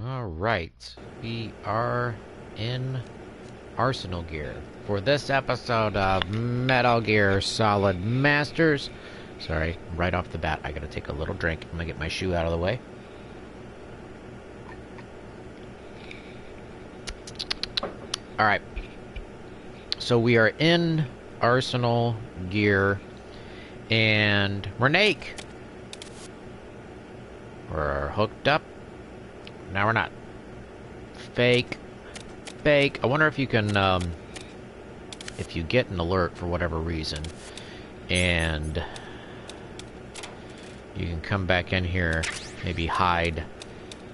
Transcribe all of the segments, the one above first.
Alright, we are in Arsenal Gear for this episode of Metal Gear Solid Masters. Sorry, right off the bat, I gotta take a little drink. I'm gonna get my shoe out of the way. Alright, so we are in Arsenal Gear, and we're naked. We're hooked up. Now we're not. Fake. Fake. I wonder if you can, if you get an alert for whatever reason, and you can come back in here, maybe hide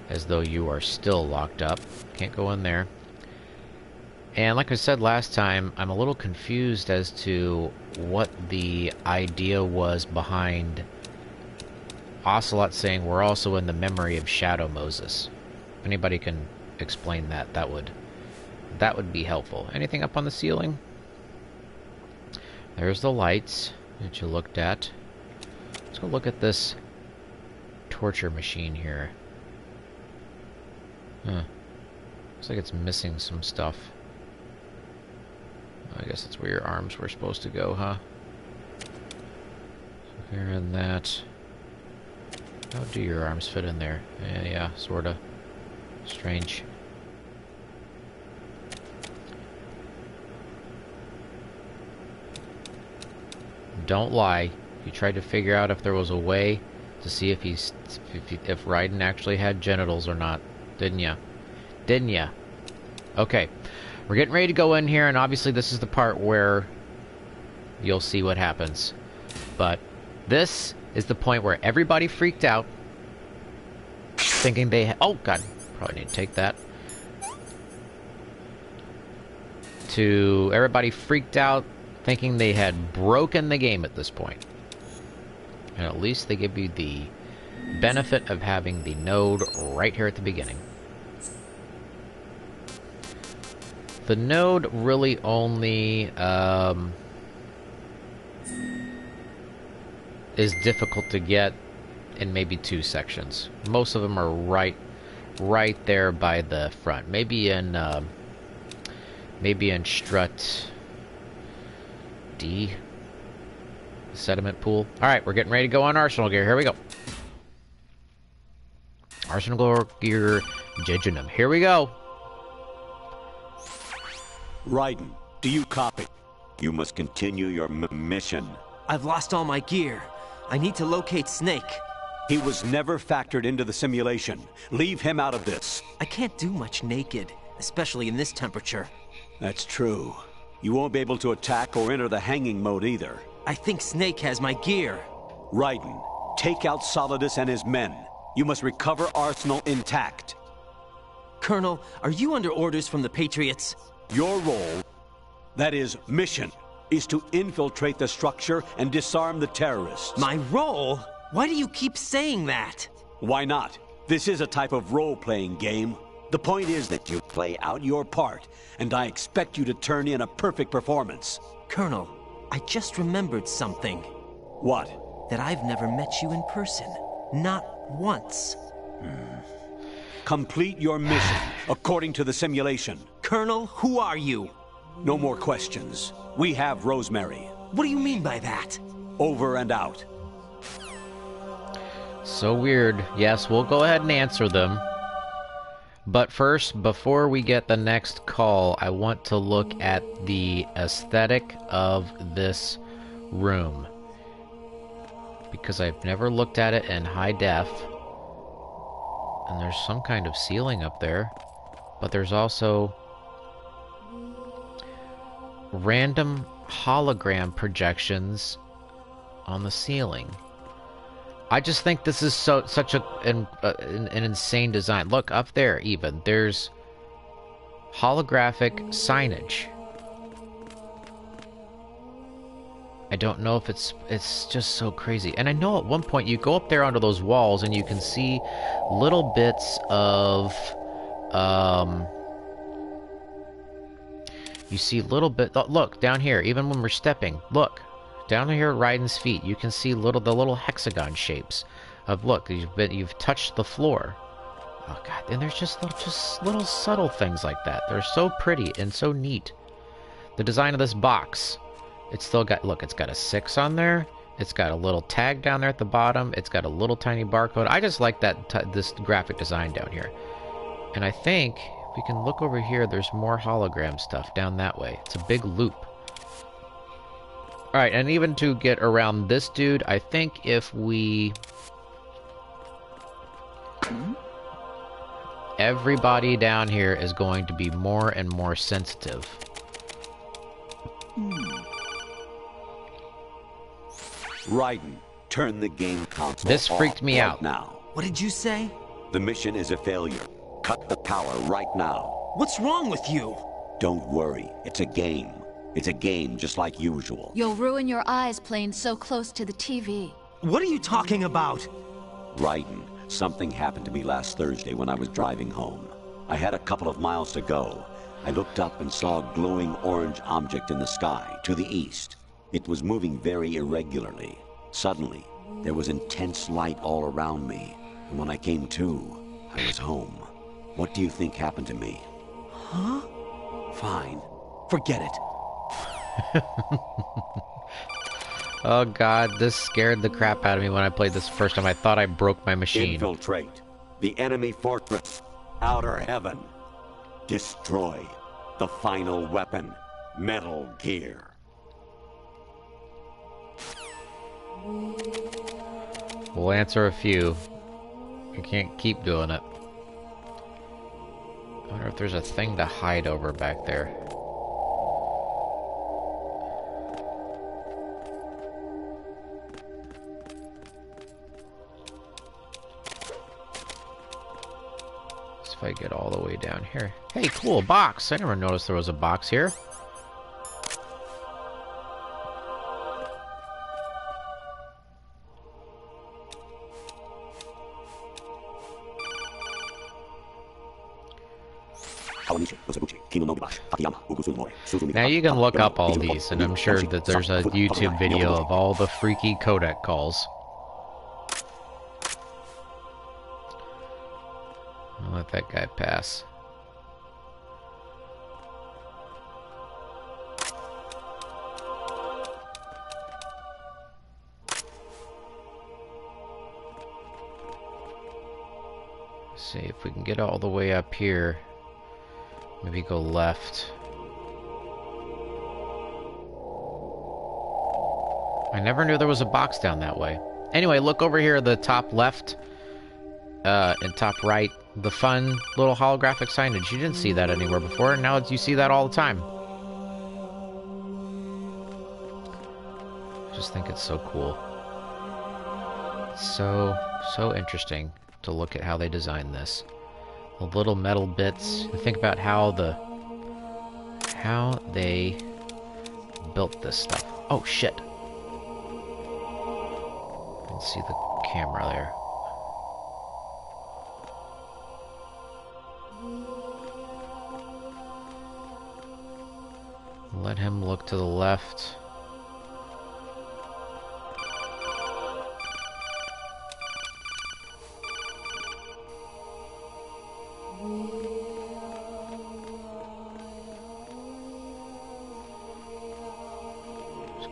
as though you are still locked up. Can't go in there. And like I said last time, I'm a little confused as to what the idea was behind Ocelot saying we're also in the memory of Shadow Moses. If anybody can explain that, that would be helpful. Anything up on the ceiling? There's the lights that you looked at. Let's go look at this torture machine here. Huh. Looks like it's missing some stuff. I guess that's where your arms were supposed to go, huh? So here and that. How do your arms fit in there? Yeah, sorta. Strange. Don't lie. You tried to figure out if there was a way to see if if Raiden actually had genitals or not, didn't ya? Didn't ya? Okay. We're getting ready to go in here, and obviously this is the part where you'll see what happens. But this is the point where everybody freaked out, thinking they oh god, probably need to take that. Everybody freaked out, thinking they had broken the game at this point. And at least they give you the benefit of having the node right here at the beginning. The node really only is difficult to get in maybe 2 sections. Most of them are right there by the front. Maybe in strut D, sediment pool. All right, we're getting ready to go on Arsenal Gear. Here we go. Arsenal Gear Jejunum. Here we go. Raiden, do you copy? You must continue your mission. I've lost all my gear. I need to locate Snake. He was never factored into the simulation. Leave him out of this. I can't do much naked, especially in this temperature. That's true. You won't be able to attack or enter the hanging mode either. I think Snake has my gear. Raiden, take out Solidus and his men. You must recover Arsenal intact. Colonel, are you under orders from the Patriots? Your role, that is, mission, is to infiltrate the structure and disarm the terrorists. My role? Why do you keep saying that? Why not? This is a type of role-playing game. The point is that you play out your part, and I expect you to turn in a perfect performance. Colonel, I just remembered something. What? That I've never met you in person. Not once. Complete your mission, according to the simulation. Colonel, who are you? No more questions. We have Rosemary. What do you mean by that? Over and out. So weird. Yes, we'll go ahead and answer them. But first, before we get the next call, I want to look at the aesthetic of this room. Because I've never looked at it in high def. And there's some kind of ceiling up there. But there's also random hologram projections on the ceiling. I just think this is such an insane design. Look, up there even, there's holographic signage. I don't know if it's just so crazy. And I know at one point you go up there onto those walls and you can see little bits of you see little bit. Look down here, even when we're stepping. Look down here at Raiden's feet. You can see the little hexagon shapes of look. You've touched the floor. Oh god, and there's just little subtle things like that. They're so pretty and so neat. The design of this box, it's still got, look, it's got a 6 on there. It's got a little tag down there at the bottom. It's got a little tiny barcode. I just like that this graphic design down here. And I think if we can look over here, there's more hologram stuff down that way. It's a big loop. Alright, and even to get around this dude, I think if we... Everybody down here is going to be more and more sensitive. Raiden, turn the game console This freaked me out. now. What did you say? The mission is a failure. Cut the power right now. What's wrong with you? Don't worry, it's a game. It's a game just like usual. You'll ruin your eyes playing so close to the TV. What are you talking about? Raiden, something happened to me last Thursday when I was driving home. I had a couple of miles to go. I looked up and saw a glowing orange object in the sky to the east. It was moving very irregularly. Suddenly, there was intense light all around me, and when I came to, I was home. What do you think happened to me? Huh? Fine. Forget it. Oh god, this scared the crap out of me when I played this the first time. I thought I broke my machine. Infiltrate the enemy fortress, Outer Heaven. Destroy the final weapon, Metal Gear. We'll answer a few. You can't keep doing it. I wonder if there's a thing to hide over back there. See if I get all the way down here. Hey, cool, box! I never noticed there was a box here. Now you can look up all these, and I'm sure that there's a YouTube video of all the freaky codec calls. I'll let that guy pass. See if we can get all the way up here. Maybe go left. I never knew there was a box down that way. Anyway, look over here, the top left and top right, the fun little holographic signage. You didn't see that anywhere before, and now you see that all the time. I just think it's so cool. It's so interesting to look at how they designed this. The little metal bits. Think about how they built this stuff. Oh shit! You can see the camera there. Let him look to the left.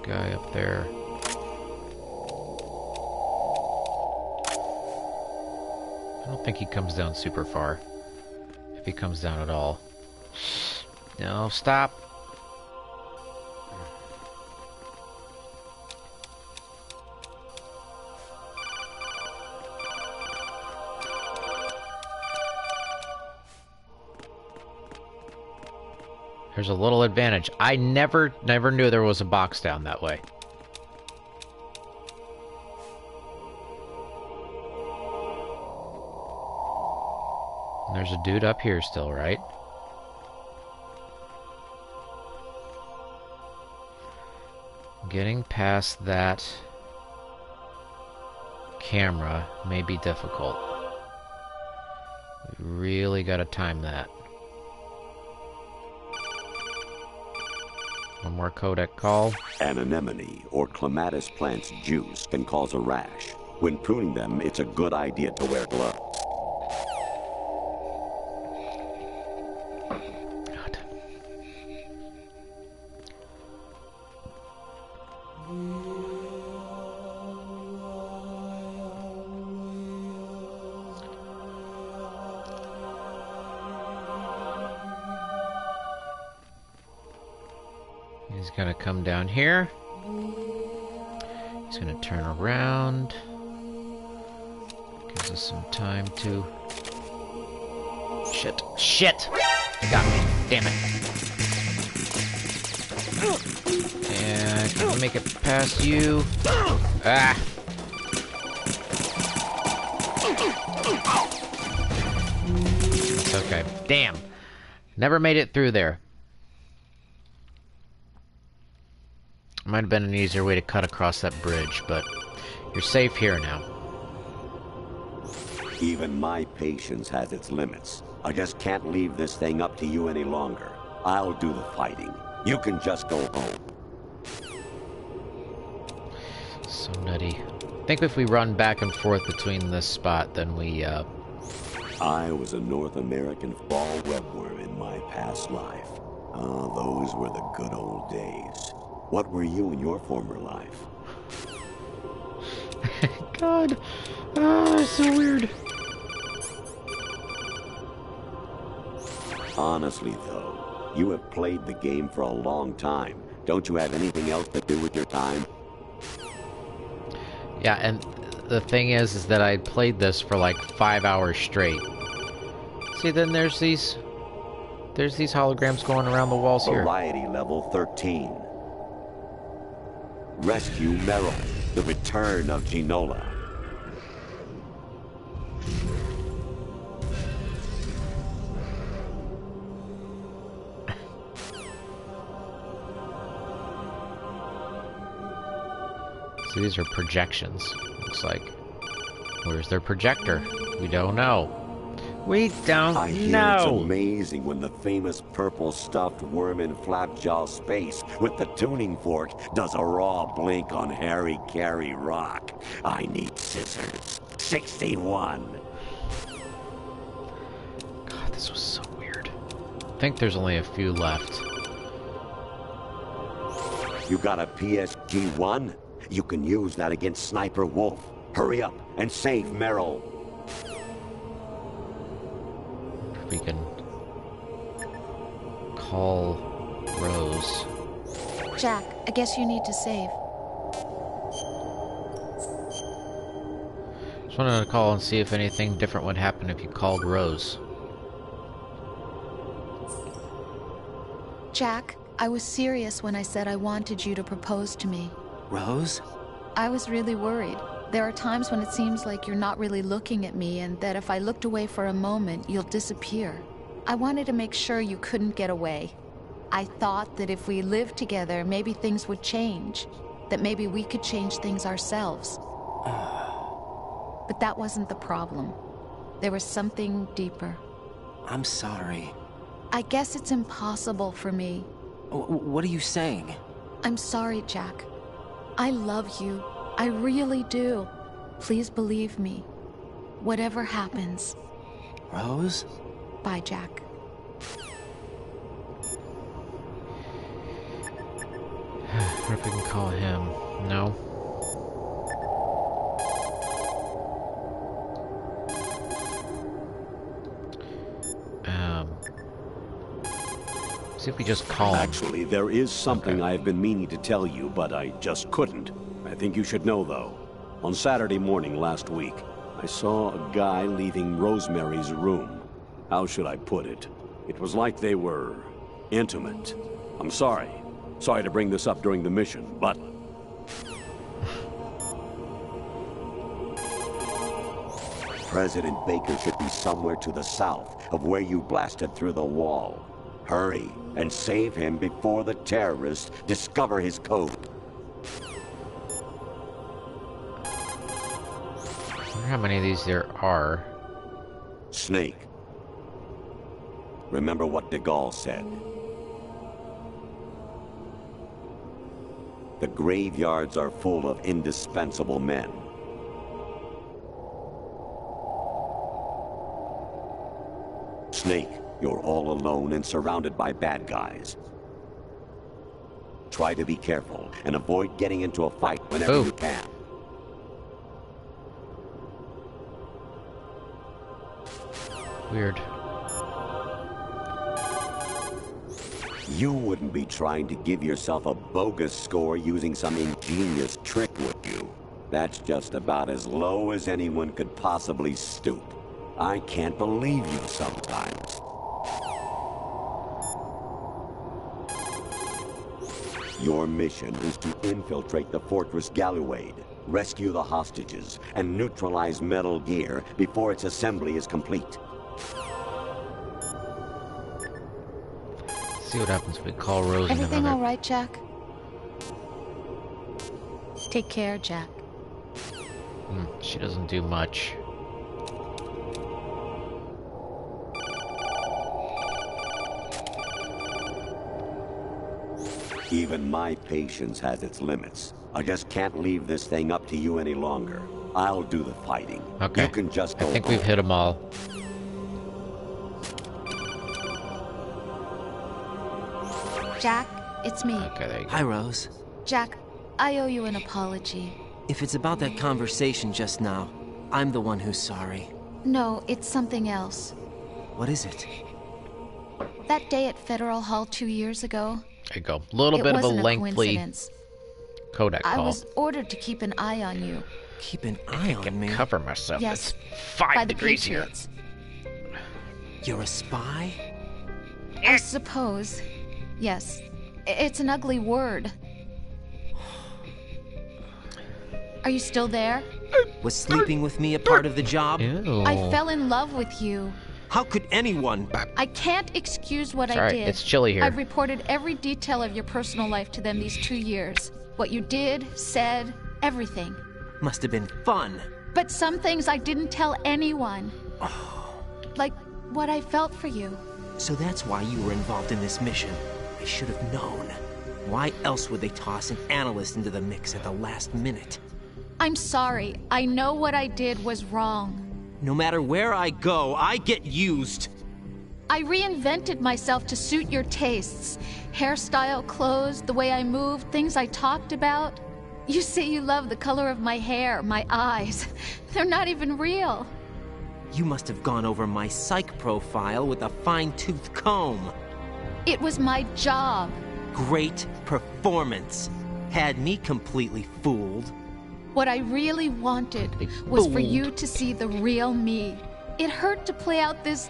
Guy up there. I don't think he comes down super far. If he comes down at all. No, stop. There's a little advantage. I never knew there was a box down that way. And there's a dude up here still, right? Getting past that camera may be difficult. We really gotta time that. One more codec call. An anemone or clematis plant's juice can cause a rash. When pruning them, it's a good idea to wear gloves. He's gonna come down here. He's gonna turn around. Gives us some time to... Shit. Shit! He got me. Damn it. And can I make it past you? Ah! It's okay. Damn. Never made it through there. Might have been an easier way to cut across that bridge, but you're safe here now. Even my patience has its limits. I just can't leave this thing up to you any longer. I'll do the fighting. You can just go home. So nutty. I think if we run back and forth between this spot, then we, I was a North American fall webworm in my past life. Ah, those were the good old days. What were you in your former life? God. Ah, so weird. Honestly, though, you have played the game for a long time. Don't you have anything else to do with your time? Yeah, and the thing is that I played this for like 5 hours straight. See, then there's these holograms going around the walls here. Variety level 13. Rescue Meryl, the return of Ginola. See, these are projections. Looks like. Where's their projector? We don't know. We don't I hear know. It's amazing when the famous purple stuffed worm in Flapjaw Space with the tuning fork does a raw blink on Harry Carey Rock. I need scissors. 61. God, this was so weird. I think there's only a few left. You got a PSG-1? You can use that against Sniper Wolf. Hurry up and save Meryl. We can call Rose. Jack, I guess you need to save. Just wanted to call and see if anything different would happen if you called Rose. Jack, I was serious when I said I wanted you to propose to me. Rose? I was really worried. There are times when it seems like you're not really looking at me and that if I looked away for a moment, you'll disappear. I wanted to make sure you couldn't get away. I thought that if we lived together, maybe things would change. That maybe we could change things ourselves. But that wasn't the problem. There was something deeper. I'm sorry. I guess it's impossible for me. What are you saying? I'm sorry, Jack. I love you. I really do. Please believe me. Whatever happens. Rose? Bye, Jack. What if we can call him? No. See if we just call him. Actually, there is something Okay. I've been meaning to tell you, but I just couldn't. I think you should know, though. On Saturday morning last week, I saw a guy leaving Rosemary's room. How should I put it? It was like they were intimate. I'm sorry. Sorry to bring this up during the mission, but... President Baker should be somewhere to the south of where you blasted through the wall. Hurry and save him before the terrorists discover his code. I wonder how many of these there are. Snake. Remember what de Gaulle said. The graveyards are full of indispensable men. Snake, you're all alone and surrounded by bad guys. Try to be careful and avoid getting into a fight whenever you can. Weird. You wouldn't be trying to give yourself a bogus score using some ingenious trick, would you? That's just about as low as anyone could possibly stoop. I can't believe you sometimes. Your mission is to infiltrate the Fortress Galuade, rescue the hostages, and neutralize Metal Gear before its assembly is complete. See what happens if we call Rose in Everything another... all right, Jack? Take care, Jack. She doesn't do much. Even my patience has its limits. I just can't leave this thing up to you any longer. I'll do the fighting. Okay. You can just go I think home. we've hit them all. Jack, it's me. Okay, there you go. Hi, Rose. Jack, I owe you an apology. If it's about that conversation just now, I'm the one who's sorry. No, it's something else. What is it? That day at Federal Hall 2 years ago, There you go. A little it bit of a wasn't lengthy coincidence. Kodak I call. was ordered to keep an eye on you. Keep an eye on me. Cover myself. Yes, It's by 5 the degrees here. Patriots. You're a spy? I suppose. Yes. It's an ugly word. Are you still there? Was sleeping with me a part of the job? Ew. I fell in love with you. How could anyone? I can't excuse what It's I alright, did. it's chilly here. I've reported every detail of your personal life to them these 2 years. What you did, said, everything. Must have been fun. But some things I didn't tell anyone. Like what I felt for you. So that's why you were involved in this mission. I should have known. Why else would they toss an analyst into the mix at the last minute? I'm sorry. I know what I did was wrong. No matter where I go, I get used. I reinvented myself to suit your tastes. Hairstyle, clothes, the way I moved, things I talked about. You say you love the color of my hair, my eyes. They're not even real. You must have gone over my psych profile with a fine-tooth comb. It was my job. Great performance. Had me completely fooled. What I really wanted was for you to see the real me. It hurt to play out this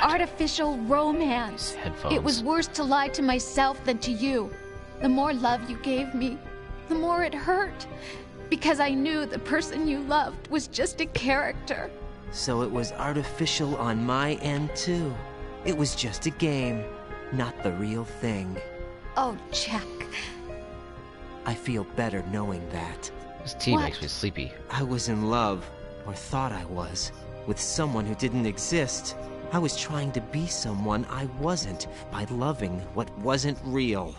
artificial romance. These headphones. It was worse to lie to myself than to you. The more love you gave me, the more it hurt. Because I knew the person you loved was just a character. So it was artificial on my end, too. It was just a game, not the real thing. Oh, Jack. I feel better knowing that. This tea What? makes me sleepy. I was in love, or thought I was, with someone who didn't exist. I was trying to be someone I wasn't by loving what wasn't real.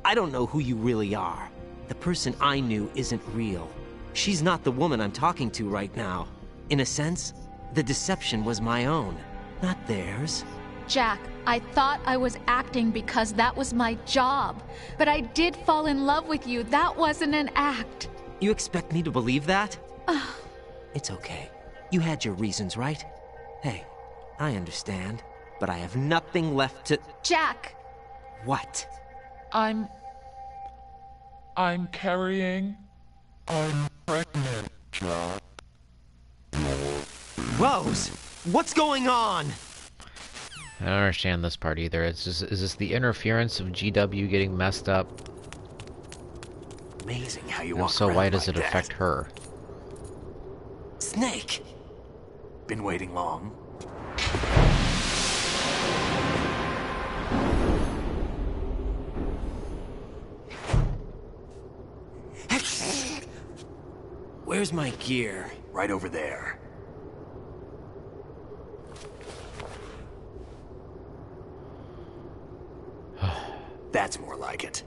I don't know who you really are. The person I knew isn't real. She's not the woman I'm talking to right now. In a sense, the deception was my own, not theirs. Jack, I thought I was acting because that was my job. But I did fall in love with you. That wasn't an act. You expect me to believe that? It's okay. You had your reasons, right? Hey, I understand, but I have nothing left to... Jack! What? I'm carrying. I'm pregnant, Jack. Rose! What's going on? I don't understand this part either. Is this the interference of GW getting messed up? Amazing how you If walk so, around why does like it that. affect her? Snake! Been waiting long? Where's my gear? Right over there. That's more like it.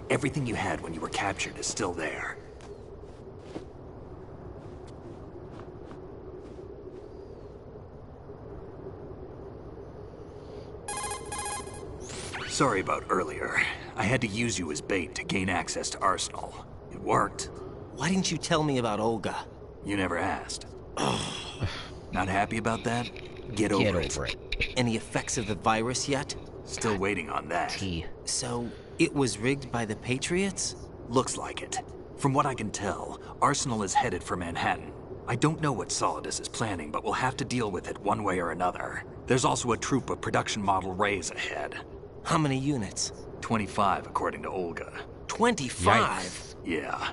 Everything you had when you were captured is still there. Sorry about earlier. I had to use you as bait to gain access to Arsenal. It worked. Why didn't you tell me about Olga? You never asked. Not happy about that? Get over it. Get over it. Any effects of the virus yet? Still waiting on that. T. So, it was rigged by the Patriots? Looks like it. From what I can tell, Arsenal is headed for Manhattan. I don't know what Solidus is planning, but we'll have to deal with it one way or another. There's also a troop of production model Rays ahead. How many units? 25, according to Olga. 25? Yikes. Yeah.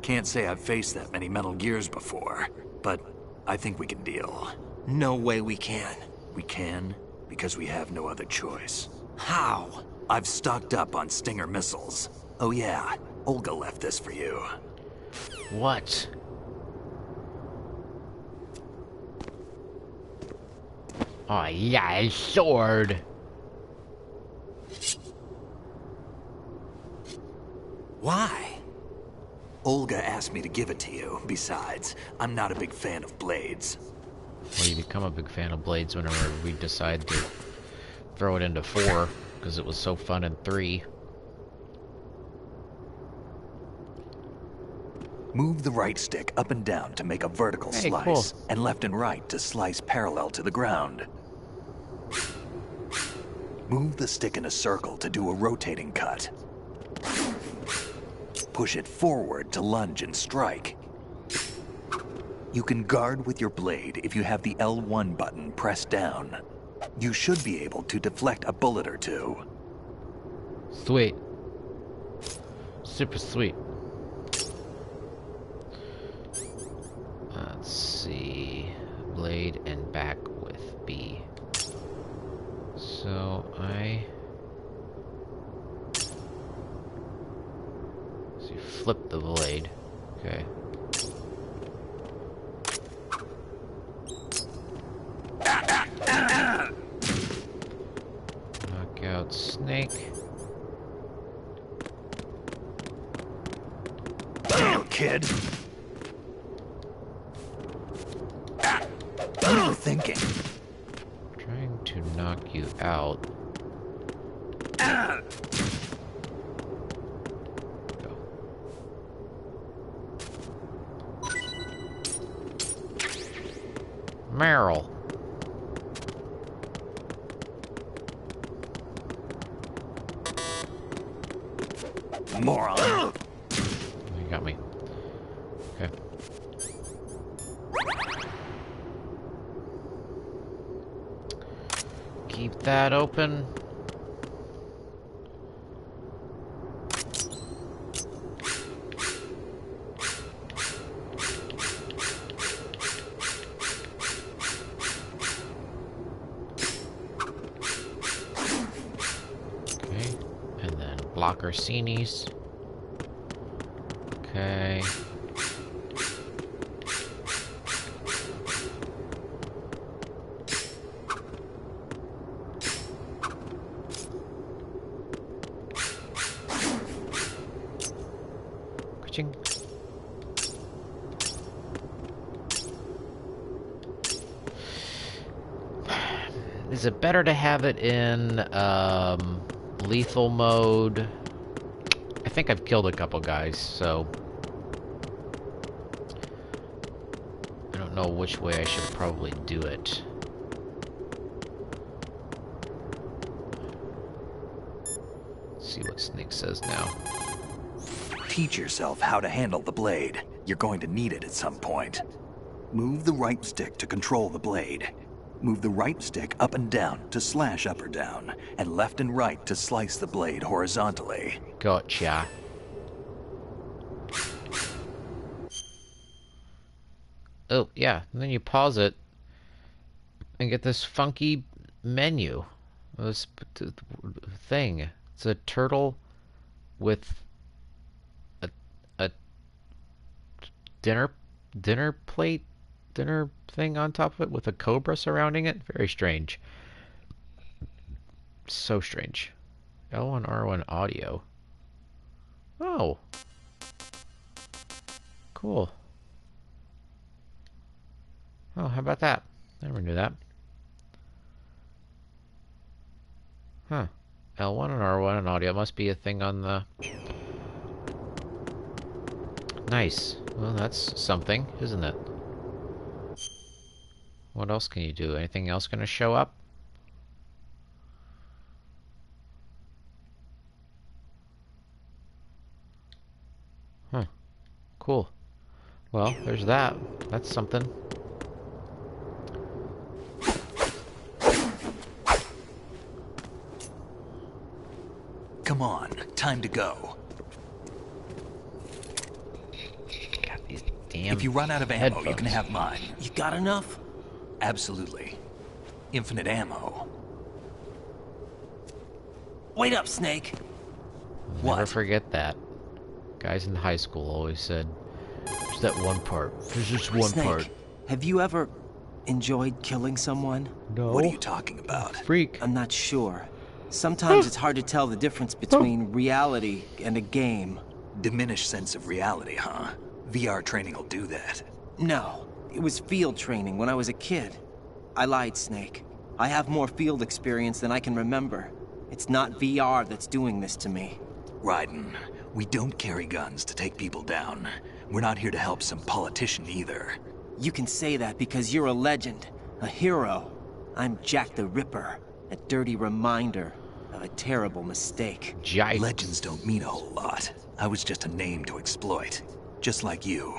Can't say I've faced that many Metal Gears before, but I think we can deal. No way we can. We can, because we have no other choice. How? I've stocked up on Stinger missiles. Oh yeah, Olga left this for you. What? Oh yeah, a sword. Why? Olga asked me to give it to you. Besides, I'm not a big fan of blades. Well, you become a big fan of blades whenever we decide to throw it into 4, because it was so fun in 3. Move the right stick up and down to make a vertical Hey, slice, cool. and left and right to slice parallel to the ground. Move the stick in a circle to do a rotating cut. Push it forward to lunge and strike. You can guard with your blade if you have the L1 button pressed down. You should be able to deflect a bullet or two. Sweet. Super sweet. Let's see. Blade and back with B. So you flip the blade. Okay. Knock out Snake. Damn, kid! What are you thinking? Trying to knock you out. Go. Meryl. Moron! You got me. Okay. Keep that open. Okay. And then block Orsini's. Okay. Ka-ching. Is it better to have it in lethal mode? I think I've killed a couple guys, so I don't know which way I should probably do it. Let's see what Snake says now. Teach yourself how to handle the blade. You're going to need it at some point. Move the right stick to control the blade. Move the right stick up and down to slash up or down, and left and right to slice the blade horizontally. Gotcha. Oh, yeah, and then you pause it and get this funky menu. This thing. It's a turtle with a dinner plate, dinner thing on top of it with a cobra surrounding it. Very strange. So strange. L1 R1 audio. Oh. Cool. Oh, how about that? I never knew that. Huh. L1 and R1 and audio must be a thing on the... Nice. Well, that's something, isn't it? What else can you do? Anything else going to show up? Cool. Well, there's that. That's something. Come on, time to go. Got these damn If you run out of ammo, you can headphones. have mine. You got enough? Absolutely. Infinite ammo. Wait up, Snake. Never What? forget that. Guys in high school always said, "There's that one part. There's just one Snake, part." have you ever enjoyed killing someone? No. What are you talking about? Freak. I'm not sure. Sometimes it's hard to tell the difference between reality and a game. Diminished sense of reality, huh? VR training will do that. No, it was field training when I was a kid. I lied, Snake. I have more field experience than I can remember. It's not VR that's doing this to me. Raiden, we don't carry guns to take people down. We're not here to help some politician either. You can say that because you're a legend, a hero. I'm Jack the Ripper, a dirty reminder of a terrible mistake. Giant. Legends don't mean a whole lot. I was just a name to exploit. Just like you.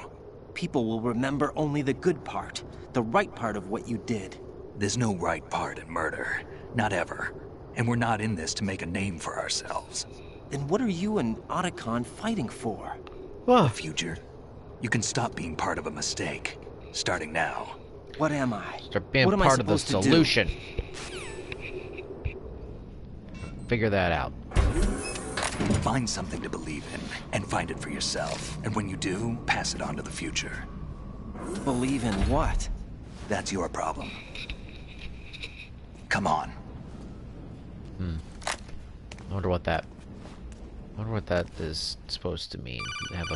People will remember only the good part, the right part of what you did. There's no right part in murder. Not ever. And we're not in this to make a name for ourselves. Then what are you and Otacon fighting for? The future. You can stop being part of a mistake. Starting now. What am I? Start being What am I part of the supposed to do? solution. Figure that out. Find something to believe in, and find it for yourself. And when you do, pass it on to the future. Believe in what? That's your problem. Come on. I wonder what that is supposed to mean. Have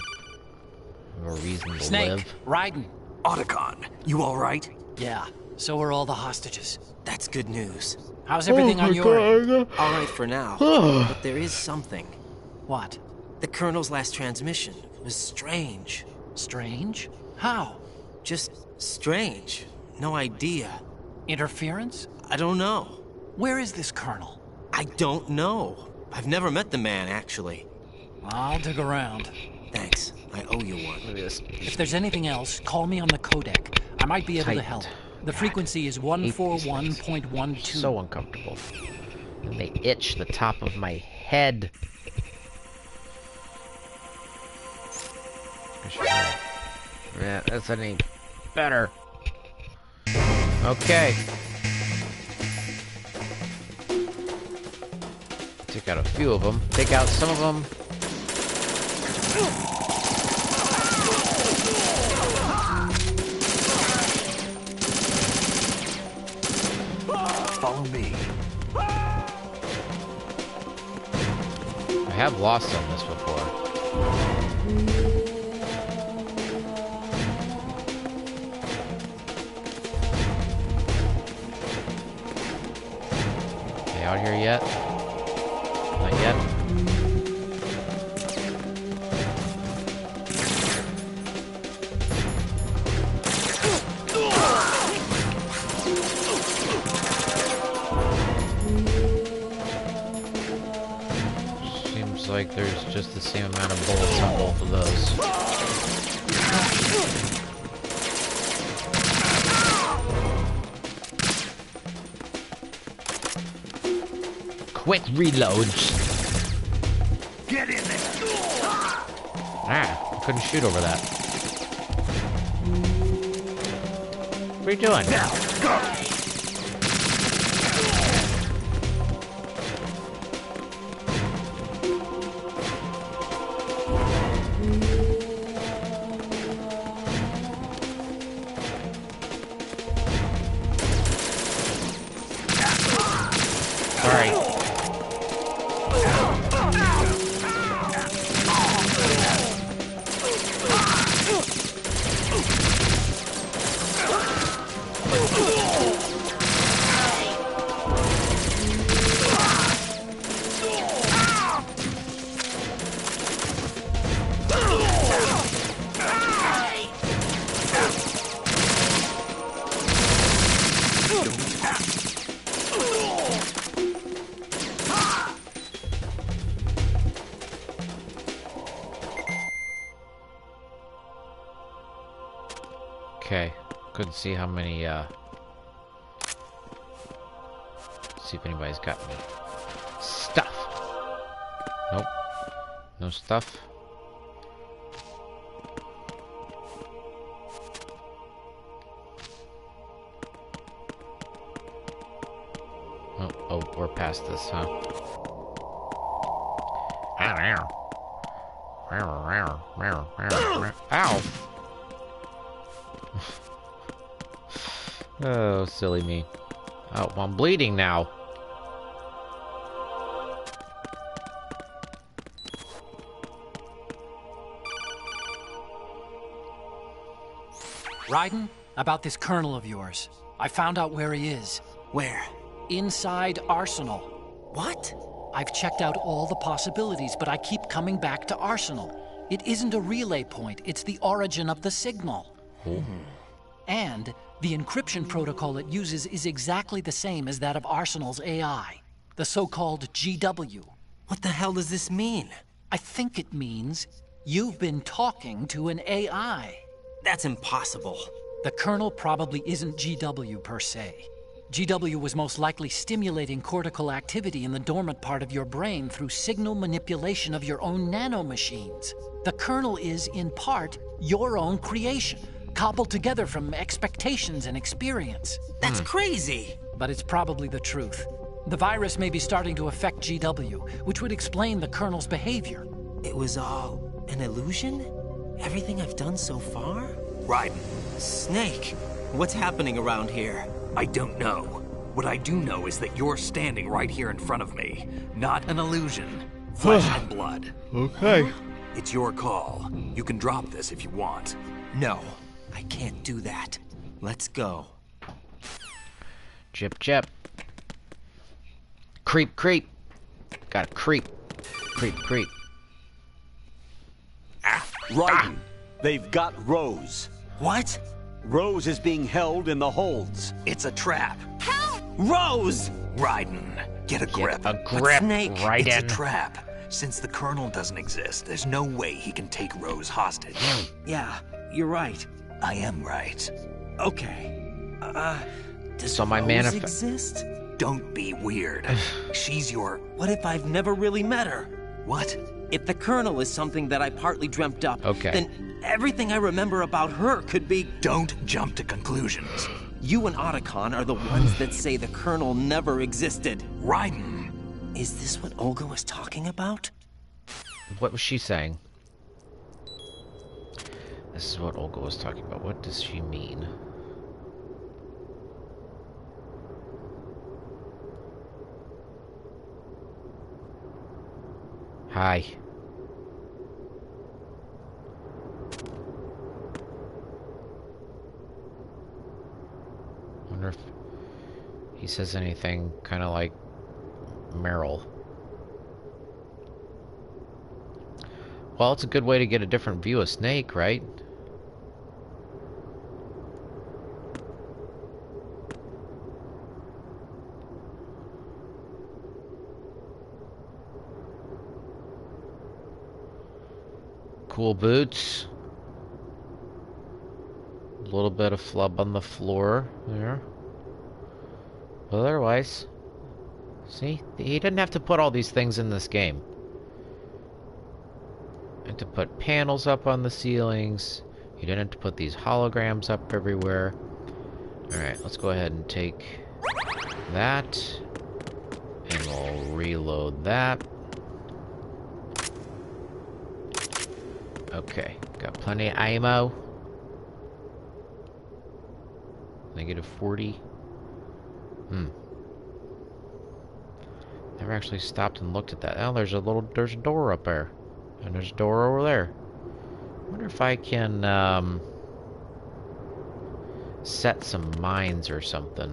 a reason to Snake, live. Raiden. Otacon, you alright? Yeah, so are all the hostages. That's good news. How's everything on your end? All right for now, but there is something. What? The Colonel's last transmission was strange. Strange? How? Just strange. No idea. Interference? I don't know. Where is this colonel? I don't know. I've never met the man, actually. I'll dig around. Thanks. I owe you one. Look at this. If there's anything else, call me on the codec. I might be able to Tight. help. The frequency is Hate these things. 141.12. So uncomfortable. And they itch the top of my head. Yeah, that's any better. Okay. Take out a few of them. Take out some of them. Follow me. I have lost on this before. They out here yet? Not yet. Seems like there's just the same amount of bullets on both of those. Quick reloads. Get in there! Ah, I couldn't shoot over that. What are you doing? Now, go! Sorry. good to see how many, see if anybody's got any stuff. Nope. No stuff. Oh, we're past this, huh? Ow! Oh, silly me. Oh, well, I'm bleeding now. Raiden, about this colonel of yours. I found out where he is. Where? Inside Arsenal. What? I've checked out all the possibilities, but I keep coming back to Arsenal. It isn't a relay point, it's the origin of the signal. And the encryption protocol it uses is exactly the same as that of Arsenal's AI, the so-called GW. What the hell does this mean? I think it means you've been talking to an AI. That's impossible. The Colonel probably isn't GW per se. GW was most likely stimulating cortical activity in the dormant part of your brain through signal manipulation of your own nanomachines. The Colonel is, in part, your own creation, cobbled together from expectations and experience. That's crazy. But it's probably the truth. The virus may be starting to affect GW, which would explain the Colonel's behavior. It was all an illusion? Everything I've done so far? Raiden, Snake, what's happening around here? I don't know. What I do know is that you're standing right here in front of me. Not an illusion. Flesh and blood. Okay. It's your call. You can drop this if you want. No, I can't do that. Let's go. Jip, jip. Creep, creep. Gotta creep. Creep, creep. Raiden, they've got Rose. What? Rose is being held in the holds. It's a trap. Rose! Raiden, get a grip. A grip, Snake, right It's a in. trap. Since the Colonel doesn't exist, there's no way he can take Rose hostage. Yeah, you're right. I am right. Okay. Does So my Rose manif- exist? Don't be weird. She's your... What if I've never really met her? What? If the Colonel is something that I partly dreamt up, Okay. then everything I remember about her could be... Don't jump to conclusions. You and Otacon are the ones that say the Colonel never existed. Raiden. Is this what Olga was talking about? What was she saying? This is what Olga was talking about. What does she mean? Hi. Wonder if he says anything kind of like Meryl. Well, it's a good way to get a different view of Snake, right? Cool boots. A little bit of flub on the floor there. But otherwise, see, he didn't have to put all these things in this game. He had to put panels up on the ceilings. He didn't have to put these holograms up everywhere. Alright, let's go ahead and take that. And we'll reload that. Okay, got plenty of ammo. Negative 40. Never actually stopped and looked at that. Oh, there's a door up there. And there's a door over there. Wonder if I can, set some mines or something.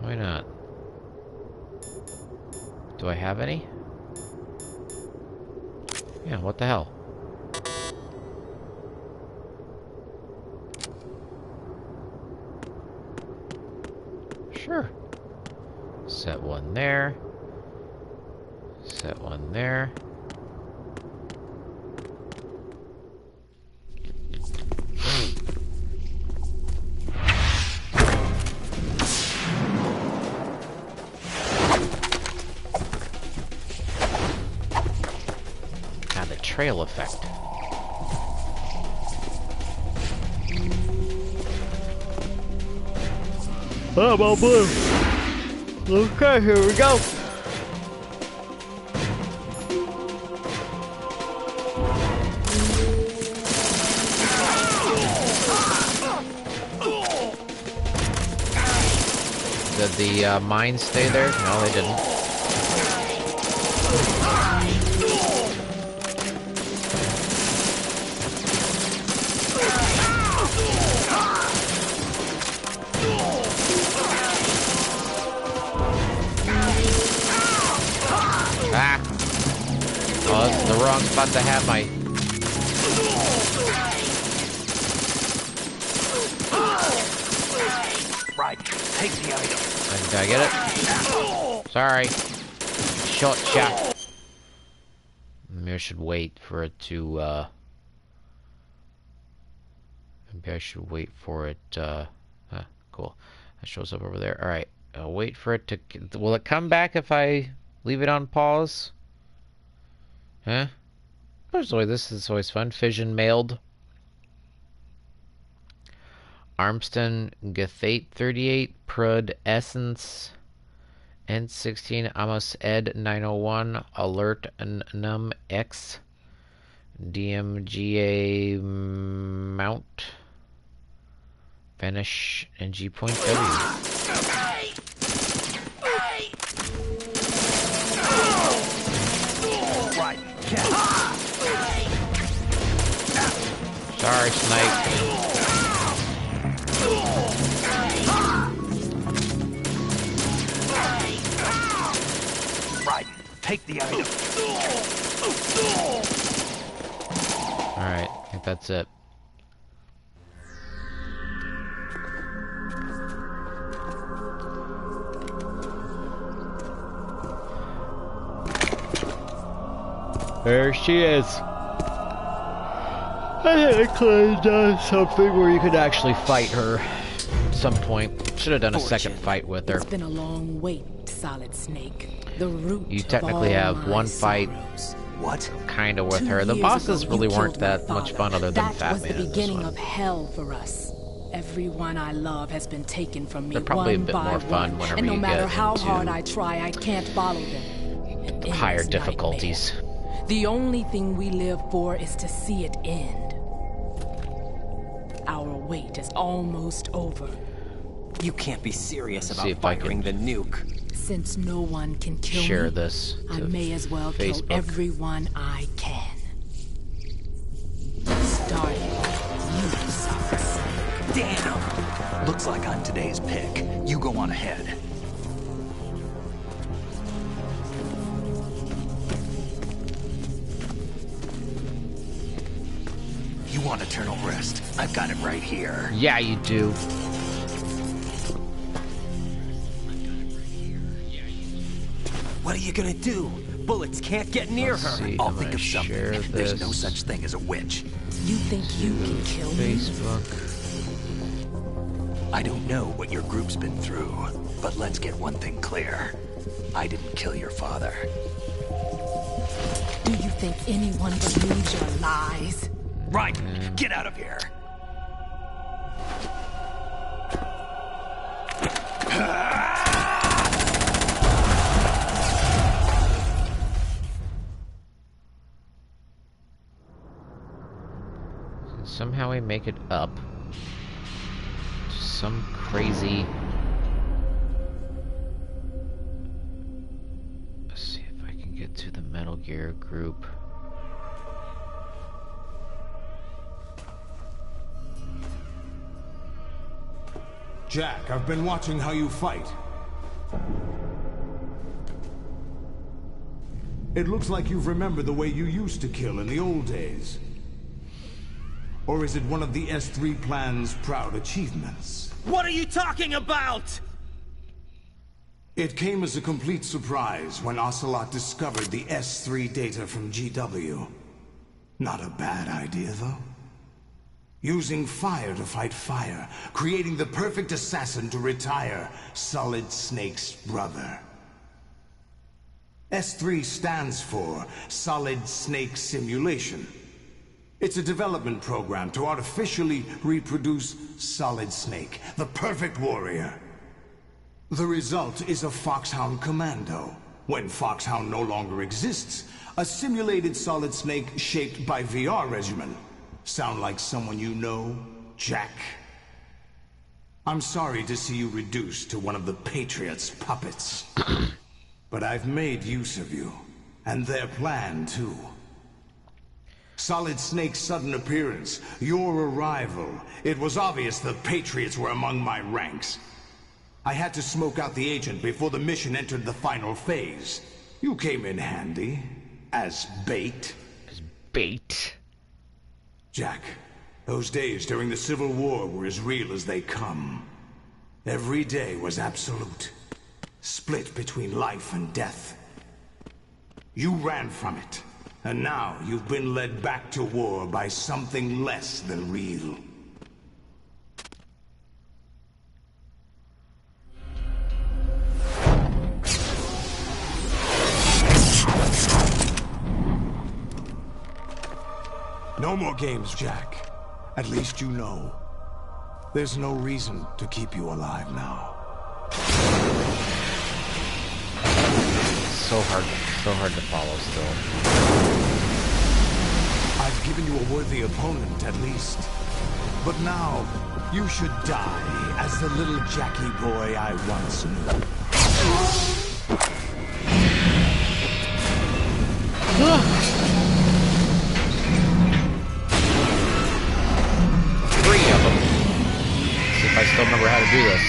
Why not? Do I have any? Yeah, what the hell? Sure. Set one there. Set one there. trail effect. Oh, my blue. Okay, here we go. Did the mines stay there? No, they didn't. Ah! Oh, this is the wrong spot to have my... Right, take the item. Did I get it? Sorry. Short shot. Maybe I should wait for it to, Maybe I should wait for it, cool. That shows up over there. Alright. I'll wait for it to... Will it come back if I leave it on pause? Huh? This is always fun. Fission mailed. Armston Gathate 38, Prud Essence N16, Amos Ed 901, Alert Num X, DMGA Mount, Vanish NG Point W. Sorry, Snake. Right, take the item. Alright, I think that's it. There she is. I think Clay does something where you could actually fight her at some point. Should have done a second fight with her. It's been a long wait, Solid Snake. The root You technically of all have my one fight sorrows. What? kind of with 2 her. The years bosses ago, really you weren't killed my that much father. fun other than That Fat was Man the in this beginning one. of hell for us. Everyone I love has been taken from me They're probably a one bit by more fun one, whenever and no you matter get how into hard I try, I can't follow them. An higher endless difficulties. nightmare. The only thing we live for is to see it end. Our wait is almost over. You can't be serious Let's about see if I firing the nuke. Since no one can kill Share me, this I to may as well kill Facebook. everyone I can. Starting you, Socks. Damn! Looks like I'm today's pick. You go on ahead. You want eternal rest? I've got it right here. Yeah, you do. What are you gonna do? Bullets can't get near Let's her. see. I'll I'm think gonna of something. share There's this no such thing as a witch. You think you can kill me? Facebook. I don't know what your group's been through, but let's get one thing clear. I didn't kill your father. Do you think anyone believes your lies? Right! Get out of here! Somehow we make it up. Some crazy... Let's see if I can get to the Metal Gear group. Jack, I've been watching how you fight. It looks like you've remembered the way you used to kill in the old days. Or is it one of the S3 plan's proud achievements? What are you talking about? It came as a complete surprise when Ocelot discovered the S3 data from GW. Not a bad idea, though. Using fire to fight fire, creating the perfect assassin to retire Solid Snake's brother. S3 stands for Solid Snake Simulation. It's a development program to artificially reproduce Solid Snake, the perfect warrior. The result is a Foxhound Commando. When Foxhound no longer exists, a simulated Solid Snake shaped by VR regimen. Sound like someone you know, Jack? I'm sorry to see you reduced to one of the Patriots' puppets. But I've made use of you, and their plan too. Solid Snake's sudden appearance, your arrival, it was obvious the Patriots were among my ranks. I had to smoke out the agent before the mission entered the final phase. You came in handy, as bait. As bait? Jack, those days during the Civil War were as real as they come. Every day was absolute. Split between life and death. You ran from it. And now you've been led back to war by something less than real. No more games, Jack. At least you know. There's no reason to keep you alive now. So hard to follow still. I've given you a worthy opponent, at least. But now, you should die as the little Jackie boy I once knew. Three of them. Let's see if I still remember how to do this.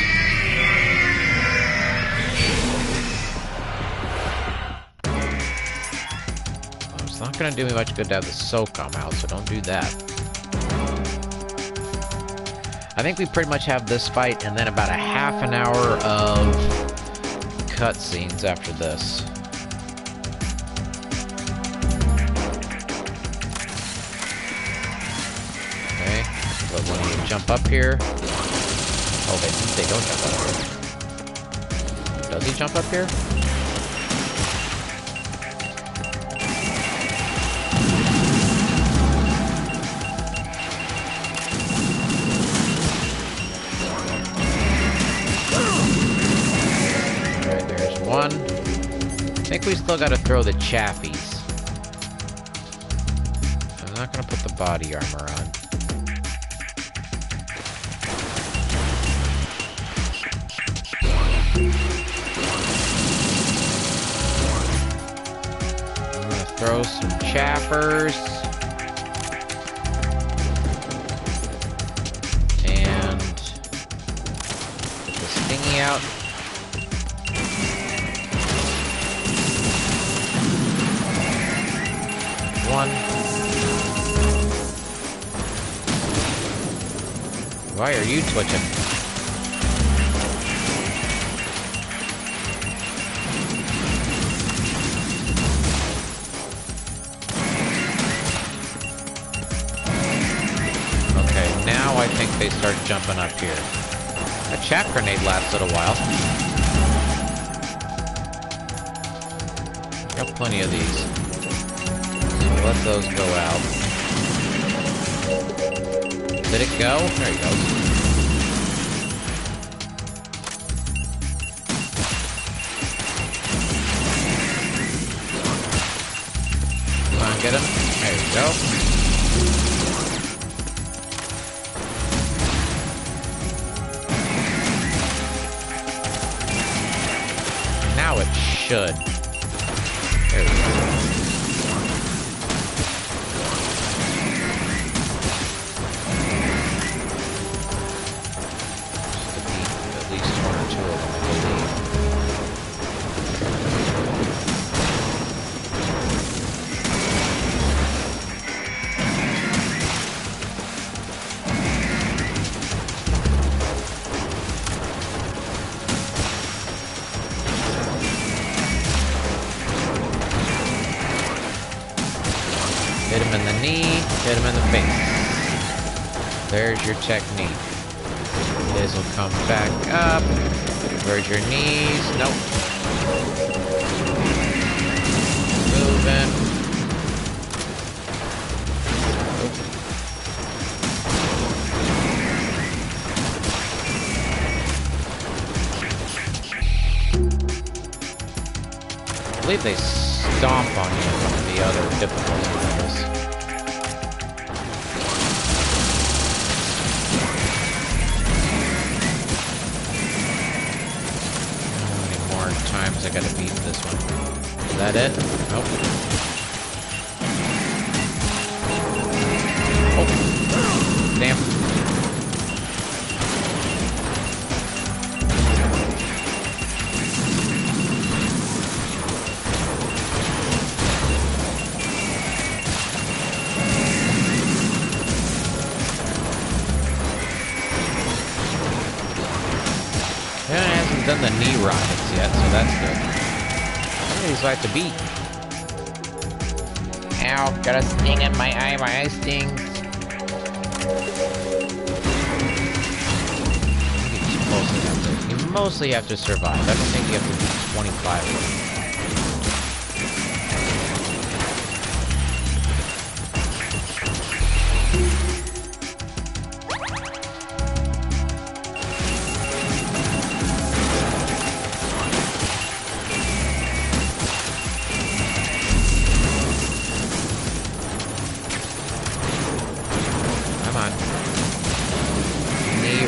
It's not going to do me much good to have the SOCOM out, so don't do that. I think we pretty much have this fight and then about a half an hour of cutscenes after this. Okay, let one of you jump up here. Oh, they don't jump up here. Does he jump up here? One. I think we still gotta throw the chaffies. I'm not gonna put the body armor on. I'm gonna throw some chaffers. And get the stingy out. One. Why are you twitching? Okay, now I think they start jumping up here. That chaff grenade lasted a while. Got plenty of these. Let those go out. Did it go? There he goes. Come on, get him. There you go. Now it should. There we go. Hit him in the knee, hit him in the face. There's your technique. This will come back up. Where's your knees? Nope. moving. I believe they stomp on you in one of the other difficulty levels. How many more times I gotta beat this one? Is that it? Nope. Oh. Damn. Yeah, it hasn't done the knee rockets yet, so that's good. Some of these I have to beat. Ow, got a sting in my eye. My eye stings. You mostly have to survive. I don't think you have to do 25 of them.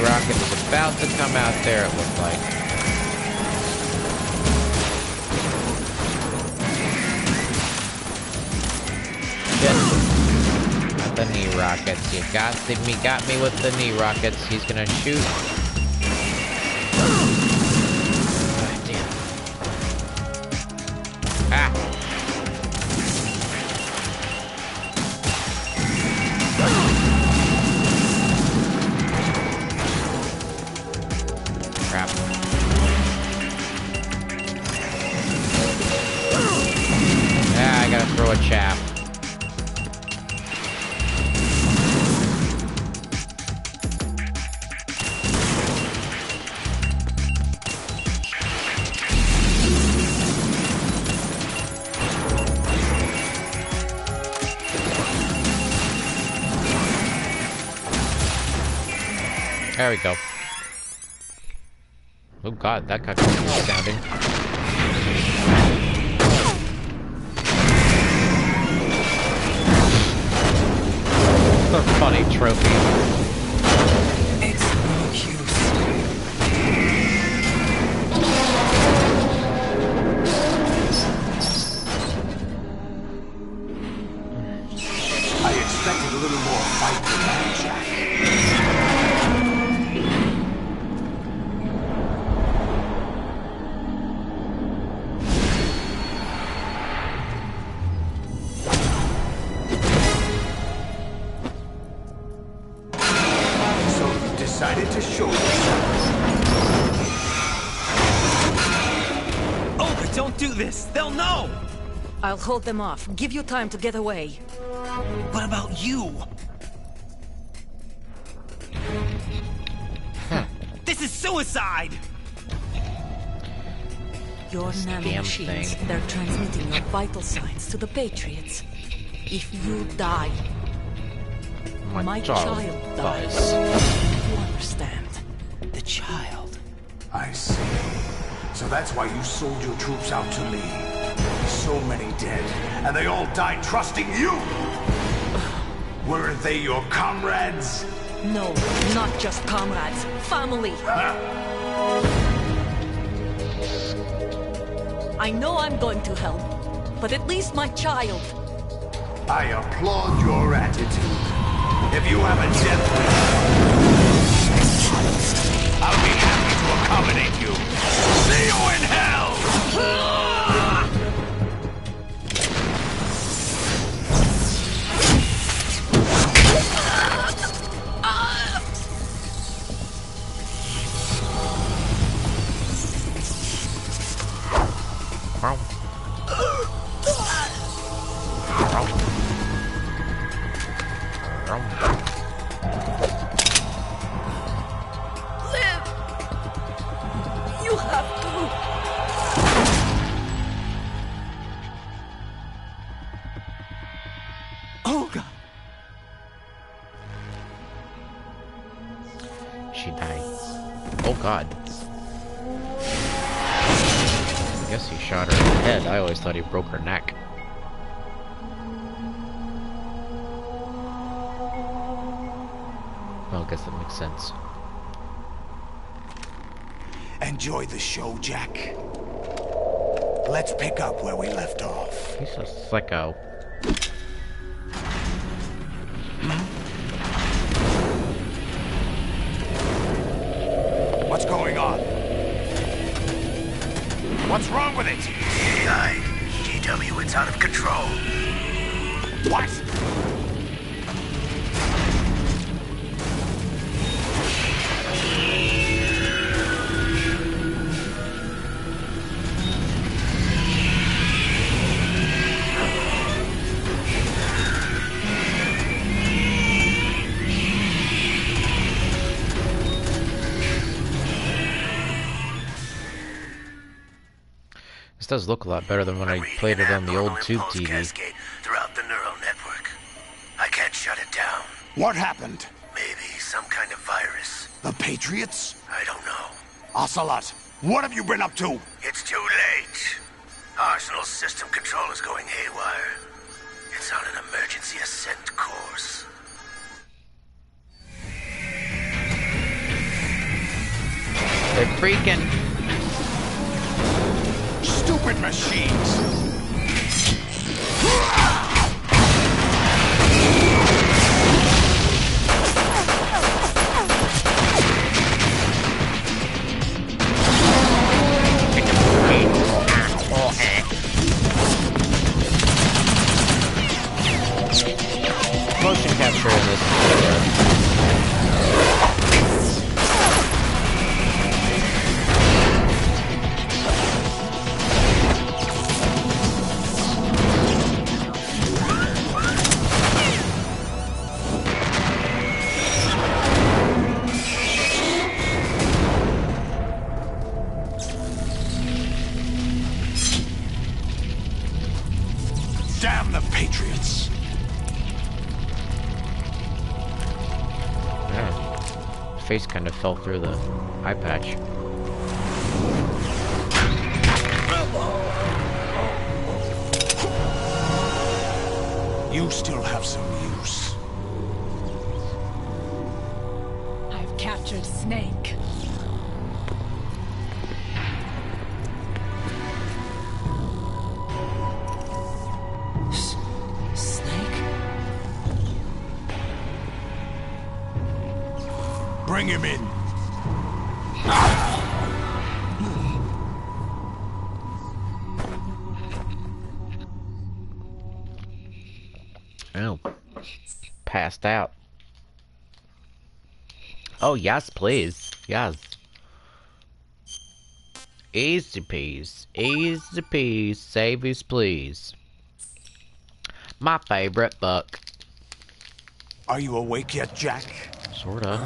Rocket is about to come out there, it looked like. Shit. Not the knee rockets. You got me with the knee rockets. He's gonna shoot. God damn. Ah. Crap. Ah, I gotta throw a chaff. There we go. Oh god, that got confusing sounding. What a funny trophy. It's no use. I expected a little more fight than that, Jack. Decided to show yourselves. Olga, don't do this! They'll know! I'll hold them off. Give you time to get away. What about you? This is suicide! Your nanomachines, they're transmitting your vital signs to the Patriots. If you die, my child dies. You understand? The child. I see. So that's why you sold your troops out to me. So many dead, and they all died trusting you! Weren't they your comrades? No, not just comrades. Family! I know I'm going to help, but at least my child. I applaud your attitude. If you have a death wish, I'll be happy to accommodate you. See you in hell! she die? Oh god. I guess he shot her in the head. I always thought he broke her neck. Well, I guess that makes sense. Enjoy the show, Jack. Let's pick up where we left off. He's a sicko. What's going on? What's wrong with it? AI, GW, it's out of control. What? This does look a lot better than when I played it on the old tube TV. Cascade throughout the neural network. I can't shut it down. What happened? Maybe some kind of virus. The Patriots? I don't know. Ocelot, what have you been up to? It's too late. Arsenal's system control is going haywire. It's on an emergency ascent course. They're freaking. Stupid machines! Motion capture in this. Damn the Patriots! Yeah. Face kind of fell through the eye patch. You still have some use. I've captured Snake. Bring him in. Oh. Passed out. Oh, yes, please. Yes. Easy peas. Easy peas. Savies, please. My favorite book. Are you awake yet, Jack? Sorta.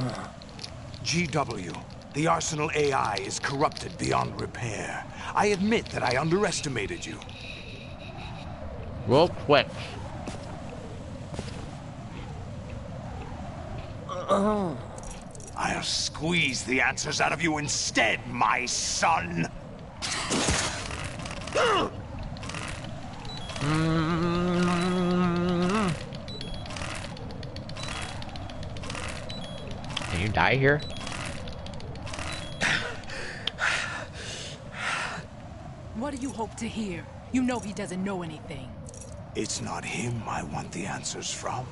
GW, the Arsenal AI is corrupted beyond repair. I admit that I underestimated you. Real quick. I'll squeeze the answers out of you instead, my son. Can you die here? What do you hope to hear? You know he doesn't know anything. It's not him I want the answers from.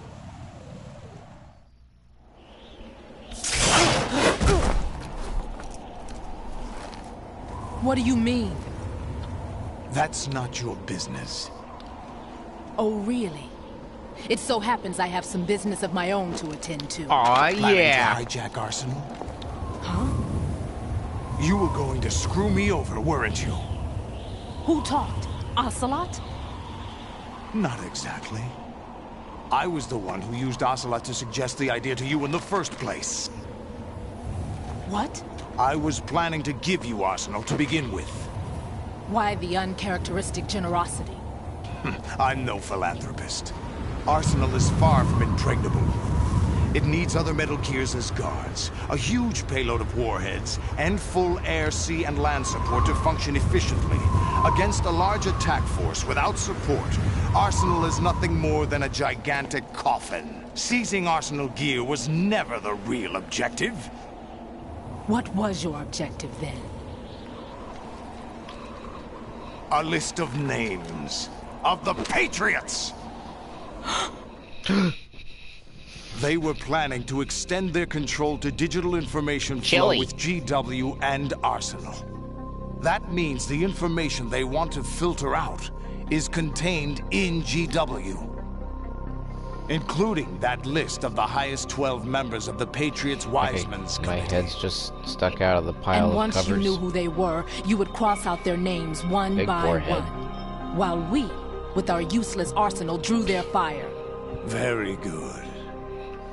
What do you mean? That's not your business. Oh, really? It so happens I have some business of my own to attend to. Aw, yeah. Planning to hijack Arsenal? Huh? You were going to screw me over, weren't you? Who talked? Ocelot? Not exactly. I was the one who used Ocelot to suggest the idea to you in the first place. What? I was planning to give you Arsenal to begin with. Why the uncharacteristic generosity? I'm no philanthropist. Arsenal is far from impregnable. It needs other Metal Gears as guards, a huge payload of warheads, and full air, sea, and land support to function efficiently. Against a large attack force without support, Arsenal is nothing more than a gigantic coffin. Seizing Arsenal gear was never the real objective. What was your objective then? A list of names of the Patriots! They were planning to extend their control to digital information flow with GW and Arsenal. That means the information they want to filter out is contained in GW, including that list of the highest 12 members of the Patriots Wiseman's Committee. My head's just stuck out of the pile of covers. And once you knew who they were, you would cross out their names one by one, while we, with our useless arsenal, drew their fire. Very good.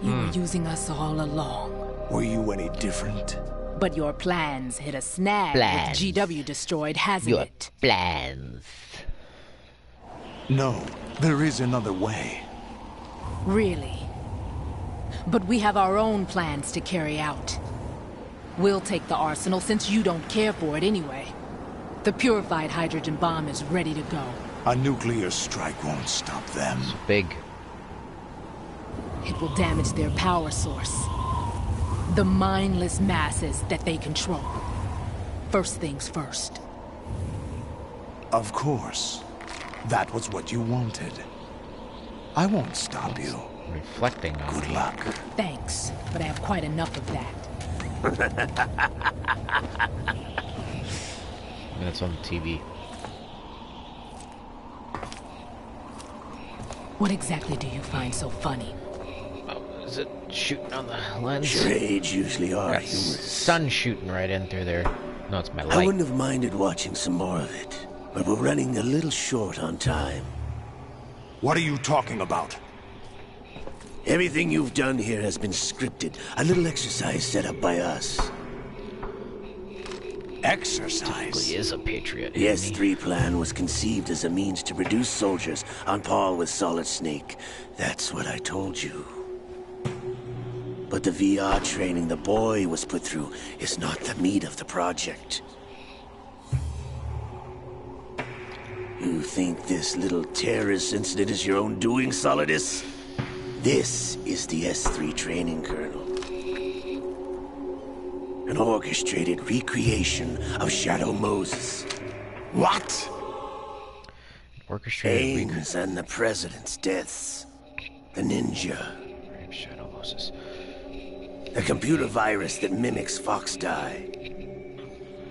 You were using us all along. Were you any different? But your plans hit a snag with GW destroyed, hasn't it? Plans. No, there is another way. Really? But we have our own plans to carry out. We'll take the arsenal since you don't care for it anyway. The purified hydrogen bomb is ready to go. A nuclear strike won't stop them. It's big. It will damage their power source. The mindless masses that they control. First things first. Of course. That was what you wanted. I won't stop you. Reflecting on Good luck. Thanks, but I have quite enough of that. That's on the TV. What exactly do you find so funny? Is it shooting on the lens? Trades usually are Got humorous. Sun shooting right in through there. No, it's my light. I wouldn't have minded watching some more of it, but we're running a little short on time. What are you talking about? Everything you've done here has been scripted. A little exercise set up by us. Exercise? He is a patriot. The S3 plan was conceived as a means to produce soldiers on par with Solid Snake. That's what I told you. But the VR training the boy was put through is not the meat of the project. You think this little terrorist incident is your own doing, Solidus? This is the S3 training kernel. An orchestrated recreation of Shadow Moses. What? Orchestrated Ames and the President's deaths. The ninja. Shadow Moses. A computer virus that mimics Foxdie.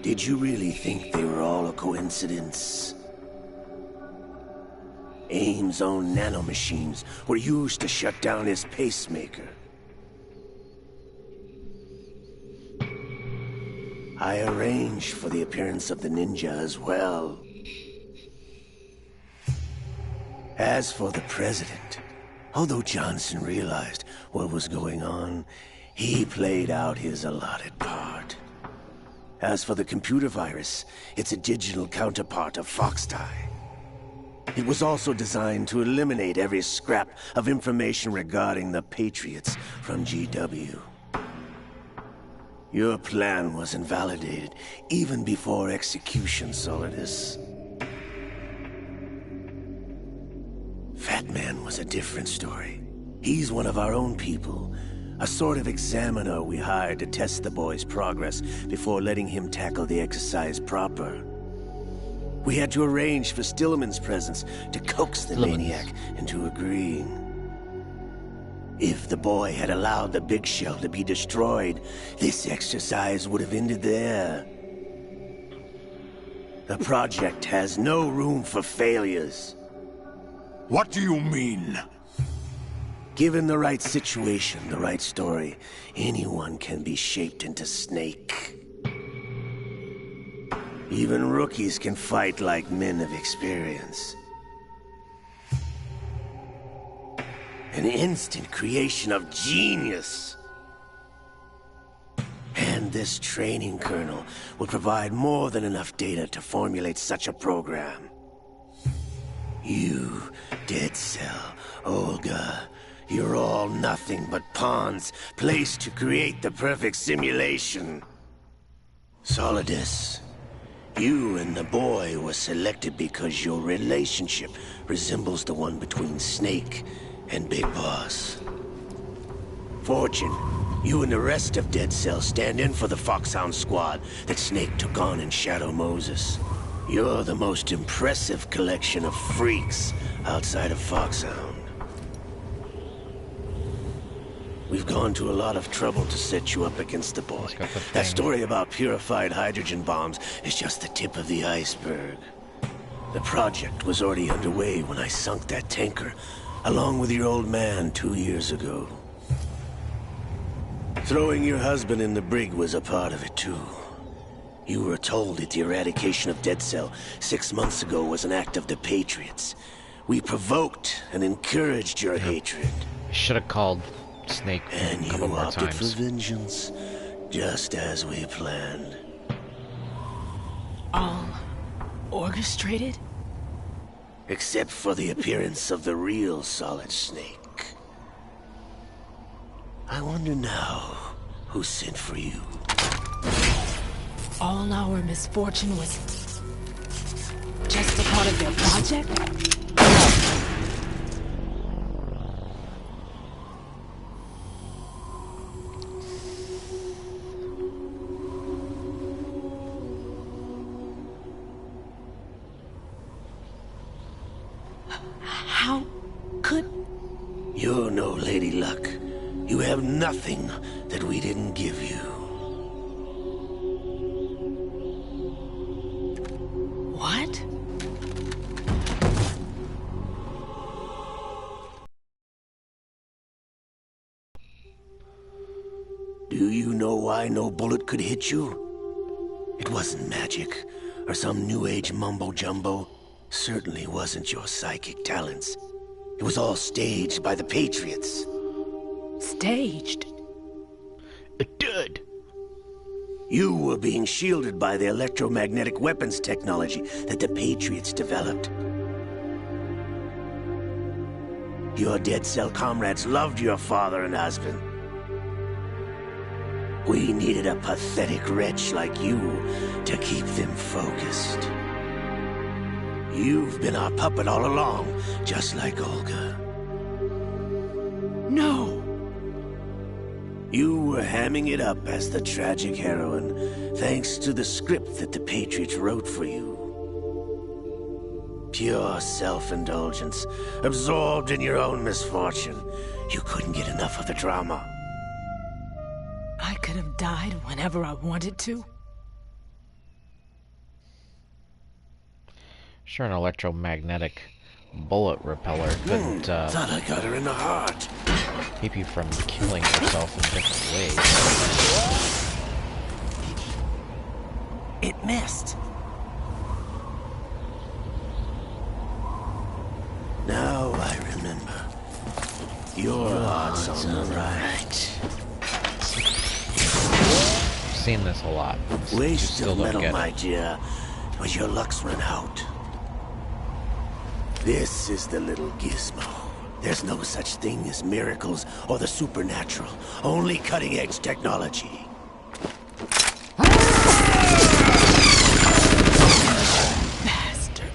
Did you really think they were all a coincidence? Ames' own nanomachines were used to shut down his pacemaker. I arranged for the appearance of the ninja as well. As for the President, although Johnson realized what was going on, he played out his allotted part. As for the computer virus, it's a digital counterpart of Foxdie. It was also designed to eliminate every scrap of information regarding the Patriots from GW. Your plan was invalidated even before execution, Solidus. Fat Man was a different story. He's one of our own people. A sort of examiner we hired to test the boy's progress before letting him tackle the exercise proper. We had to arrange for Stillman's presence to coax the maniac into agreeing. If the boy had allowed the big shell to be destroyed, this exercise would have ended there. The project has no room for failures. What do you mean? Given the right situation, the right story, anyone can be shaped into Snake. Even rookies can fight like men of experience. An instant creation of genius. And this training kernel will provide more than enough data to formulate such a program. You, Dead Cell, Olga, You're all nothing but pawns placed to create the perfect simulation. Solidus, you and the boy were selected because your relationship resembles the one between Snake and Big Boss. Fortune, you and the rest of Dead Cell stand in for the Foxhound squad that Snake took on in Shadow Moses. You're the most impressive collection of freaks outside of Foxhound. We've gone to a lot of trouble to set you up against the boy. That story about purified hydrogen bombs is just the tip of the iceberg. The project was already underway when I sunk that tanker, along with your old man 2 years ago. Throwing your husband in the brig was a part of it too. You were told that the eradication of Dead Cell 6 months ago was an act of the Patriots. We provoked and encouraged your hatred. Should have called Snake and a couple you more opted times. for vengeance, just as we planned. All orchestrated? Except for the appearance of the real Solid Snake. I wonder now who sent for you. All our misfortune was just a part of their project? How could... You're no Lady Luck. You have nothing that we didn't give you. What? Do you know why no bullet could hit you? It wasn't magic, or some new age mumbo-jumbo. Certainly wasn't your psychic talents. It was all staged by the Patriots. Staged? It did. You were being shielded by the electromagnetic weapons technology that the Patriots developed. Your Dead Cell comrades loved your father and husband. We needed a pathetic wretch like you to keep them focused. You've been our puppet all along, just like Olga. No! You were hamming it up as the tragic heroine, thanks to the script that the Patriots wrote for you. Pure self-indulgence, absorbed in your own misfortune. You couldn't get enough of the drama. I could have died whenever I wanted to. Sure, an electromagnetic bullet repeller couldn't thought I got her in the heart. keep you from killing yourself in different ways. It missed. Now I remember. Your heart's on the right. I've seen this a lot. Waste Still of don't metal, get my it. dear, but your luck's run out. This is the little gizmo. There's no such thing as miracles or the supernatural. Only cutting-edge technology. Bastard.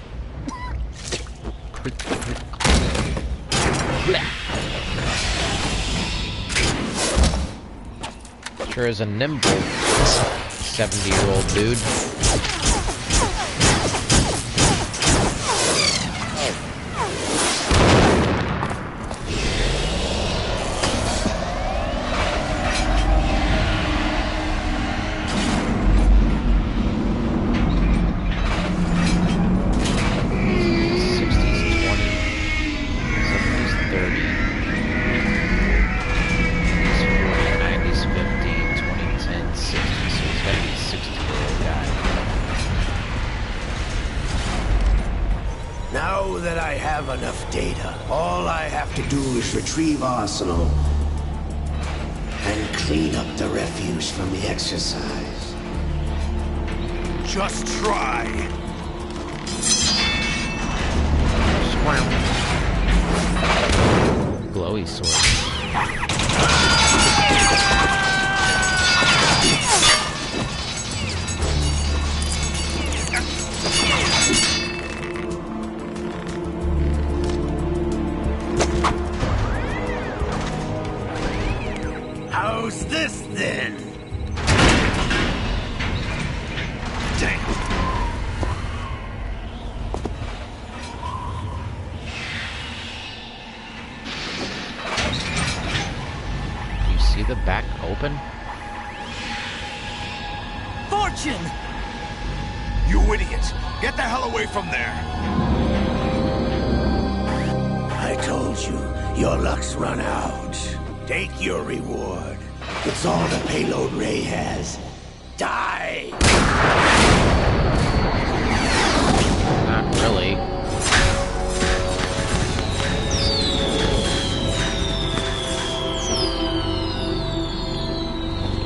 Sure is a nimble 70-year-old dude. Now that I have enough data, all I have to do is retrieve Arsenal and clean up the refuse from the exercise. Just try. glowy sword. How's this then? Damn. You see the back open? Fortune! You idiot! Get the hell away from there! I told you, your luck's run out. Take your reward. It's all the payload Ray has. Die! Not really.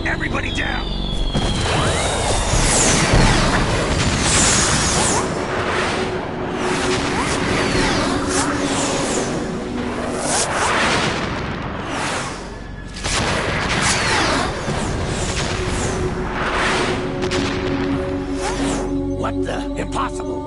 Everybody down! What the? Impossible!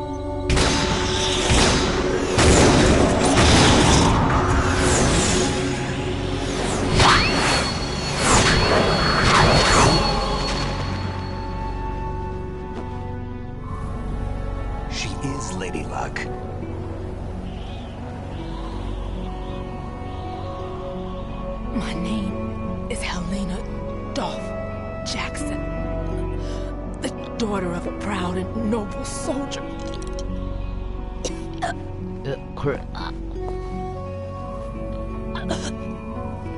She is Lady Luck. My name is Helena Dolph Jackson, the daughter of a proud and noble soldier.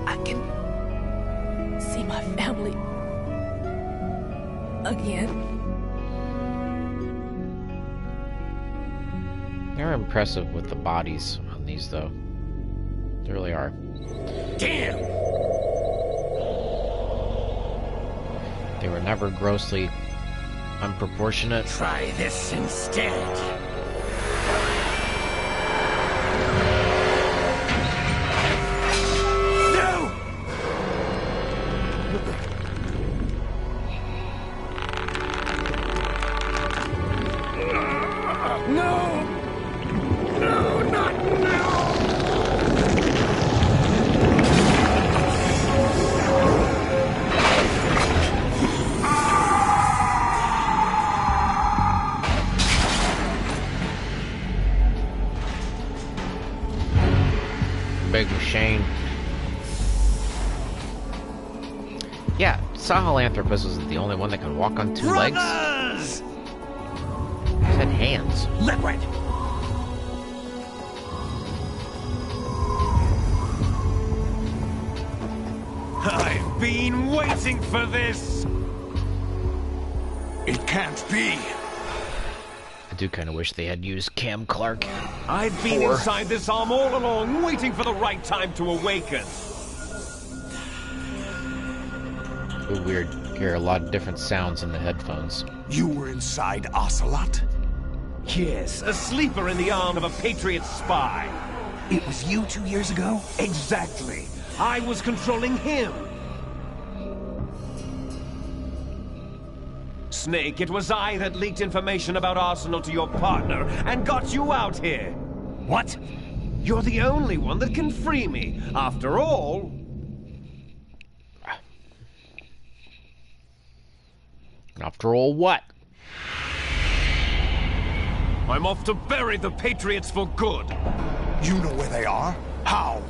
I can see my family again. They're impressive with the bodies on these, though. They really are. Damn! They were never grossly unproportionate. Try this instead. Big machine. Yeah, Sahelanthropus was the only one that could walk on two legs. He had hands. Liquid! I've been waiting for this! It can't be! I do kind of wish they had used Cam Clark. I've been inside this arm all along, waiting for the right time to awaken. Ooh, weird. Hear a lot of different sounds in the headphones. You were inside Ocelot? Yes, a sleeper in the arm of a Patriot spy. It was you 2 years ago? Exactly. I was controlling him. Snake, it was I that leaked information about Arsenal to your partner and got you out here. What? You're the only one that can free me. After all... After all, what? I'm off to bury the Patriots for good. You know where they are? How?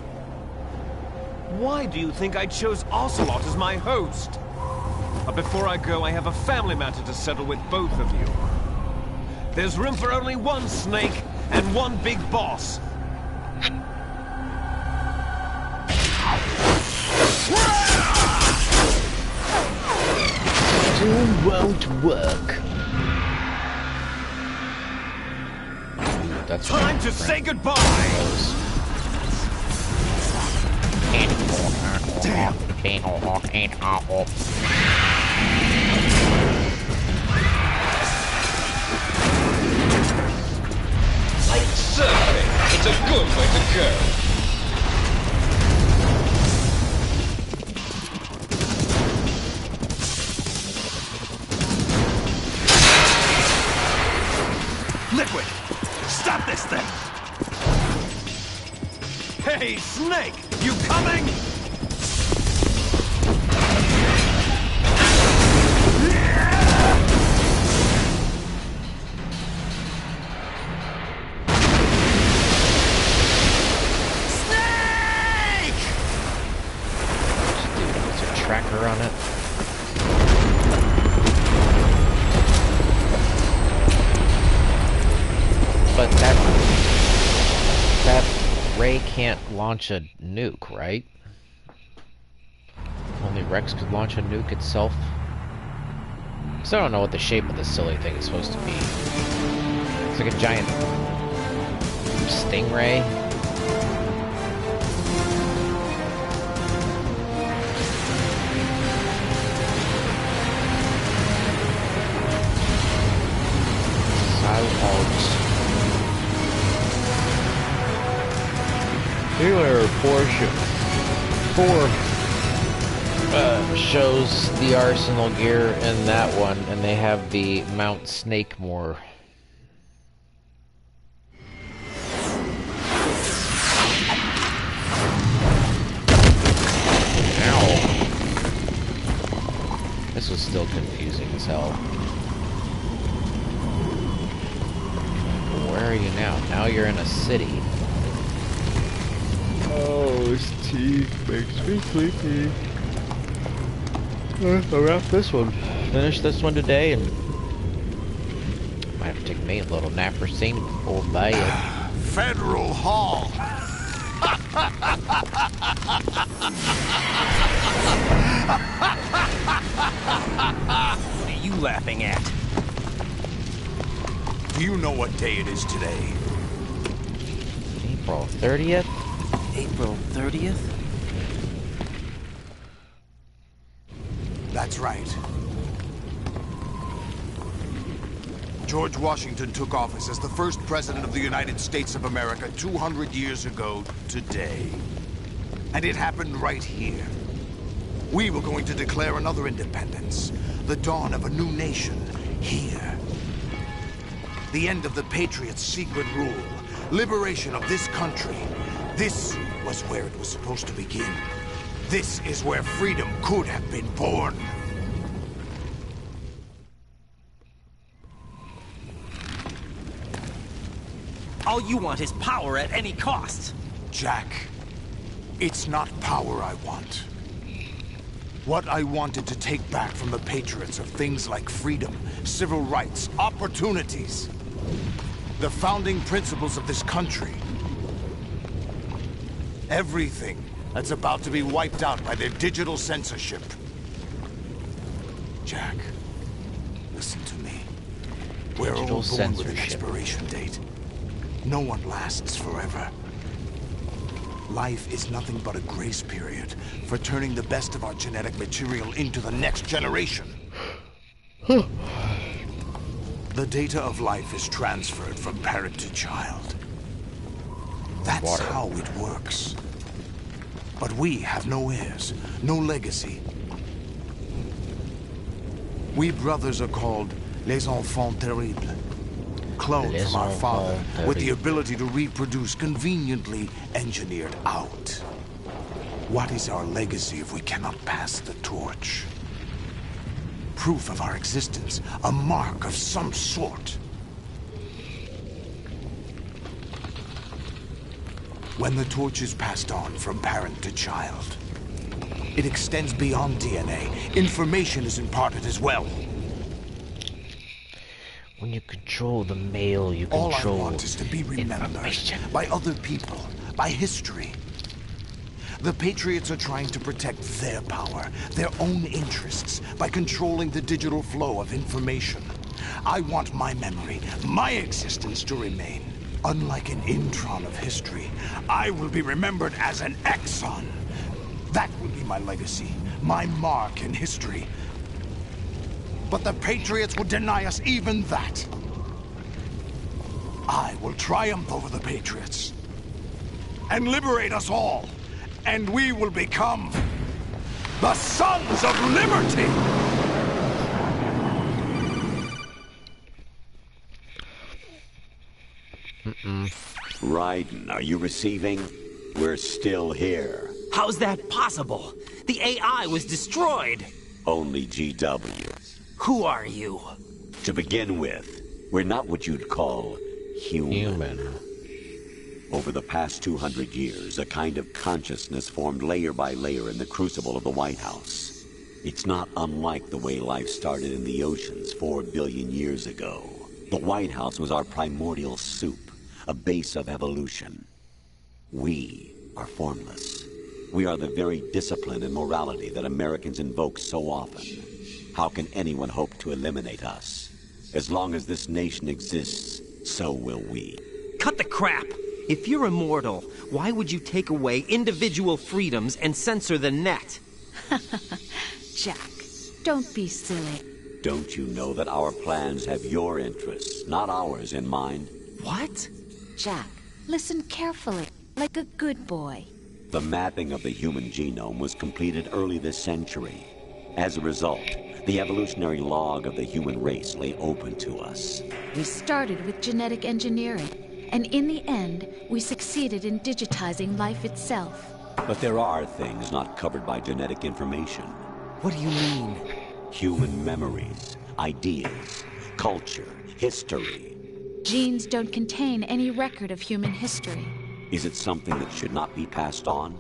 Why do you think I chose Ocelot as my host? But before I go, I have a family matter to settle with both of you. There's room for only one Snake and one big boss. It won't work. That's time to say goodbye. Damn. Like surfing, it's a good way to go. Liquid! Stop this thing! Hey, Snake! You coming? Snake! Dude, there's a tracker on it. But that Ray can't launch a nuke, right? Only Rex could launch a nuke itself. So I don't know what the shape of this silly thing is supposed to be. It's like a giant stingray. Cyborgs. Here, Porsche 4 shows the arsenal gear in that one, and they have the Mount Snakemore. Ow. This was still confusing as hell. Where are you now? Now you're in a city. Oh, this tea makes me sleepy. I'll wrap this one. Finish this one today, and might have to take me a little nap or scene before bed. Federal Hall. What are you laughing at? Do you know what day it is today? April 30th? April 30th? That's right. George Washington took office as the first president of the United States of America 200 years ago today. And it happened right here. We were going to declare another independence, the dawn of a new nation, here. The end of the Patriots' secret rule, liberation of this country. This was where it was supposed to begin. This is where freedom could have been born. All you want is power at any cost. Jack, it's not power I want. What I wanted to take back from the Patriots are things like freedom, civil rights, opportunities. The founding principles of this country. Everything that's about to be wiped out by their digital censorship. Jack, listen to me. We're all born with an expiration date. No one lasts forever. Life is nothing but a grace period for turning the best of our genetic material into the next generation. The data of life is transferred from parent to child. That's how it works. But we have no heirs, no legacy. We brothers are called les enfants terribles. Cloned from our father, with the ability to reproduce conveniently engineered out. What is our legacy if we cannot pass the torch? Proof of our existence, a mark of some sort. When the torch is passed on from parent to child, it extends beyond DNA. Information is imparted as well. When you control the male, you control all I want is to be remembered by other people, by history. The Patriots are trying to protect their power, their own interests, by controlling the digital flow of information. I want my memory, my existence to remain. Unlike an intron of history, I will be remembered as an exon. That will be my legacy, my mark in history. But the Patriots would deny us even that. I will triumph over the Patriots and liberate us all, and we will become the Sons of Liberty! Raiden, are you receiving? We're still here. How's that possible? The AI was destroyed! Only GW. Who are you? To begin with, we're not what you'd call human. Over the past 200 years, a kind of consciousness formed layer by layer in the crucible of the White House. It's not unlike the way life started in the oceans 4 billion years ago. The White House was our primordial soup, a base of evolution. We are formless. We are the very discipline and morality that Americans invoke so often. How can anyone hope to eliminate us? As long as this nation exists, so will we. Cut the crap! If you're immortal, why would you take away individual freedoms and censor the net? Jack, don't be silly. Don't you know that our plans have your interests, not ours, in mind? What? Jack, listen carefully, like a good boy. The mapping of the human genome was completed early this century. As a result, the evolutionary log of the human race lay open to us. We started with genetic engineering, and in the end, we succeeded in digitizing life itself. But there are things not covered by genetic information. What do you mean? Human memories, ideas, culture, history. Genes don't contain any record of human history. Is it something that should not be passed on?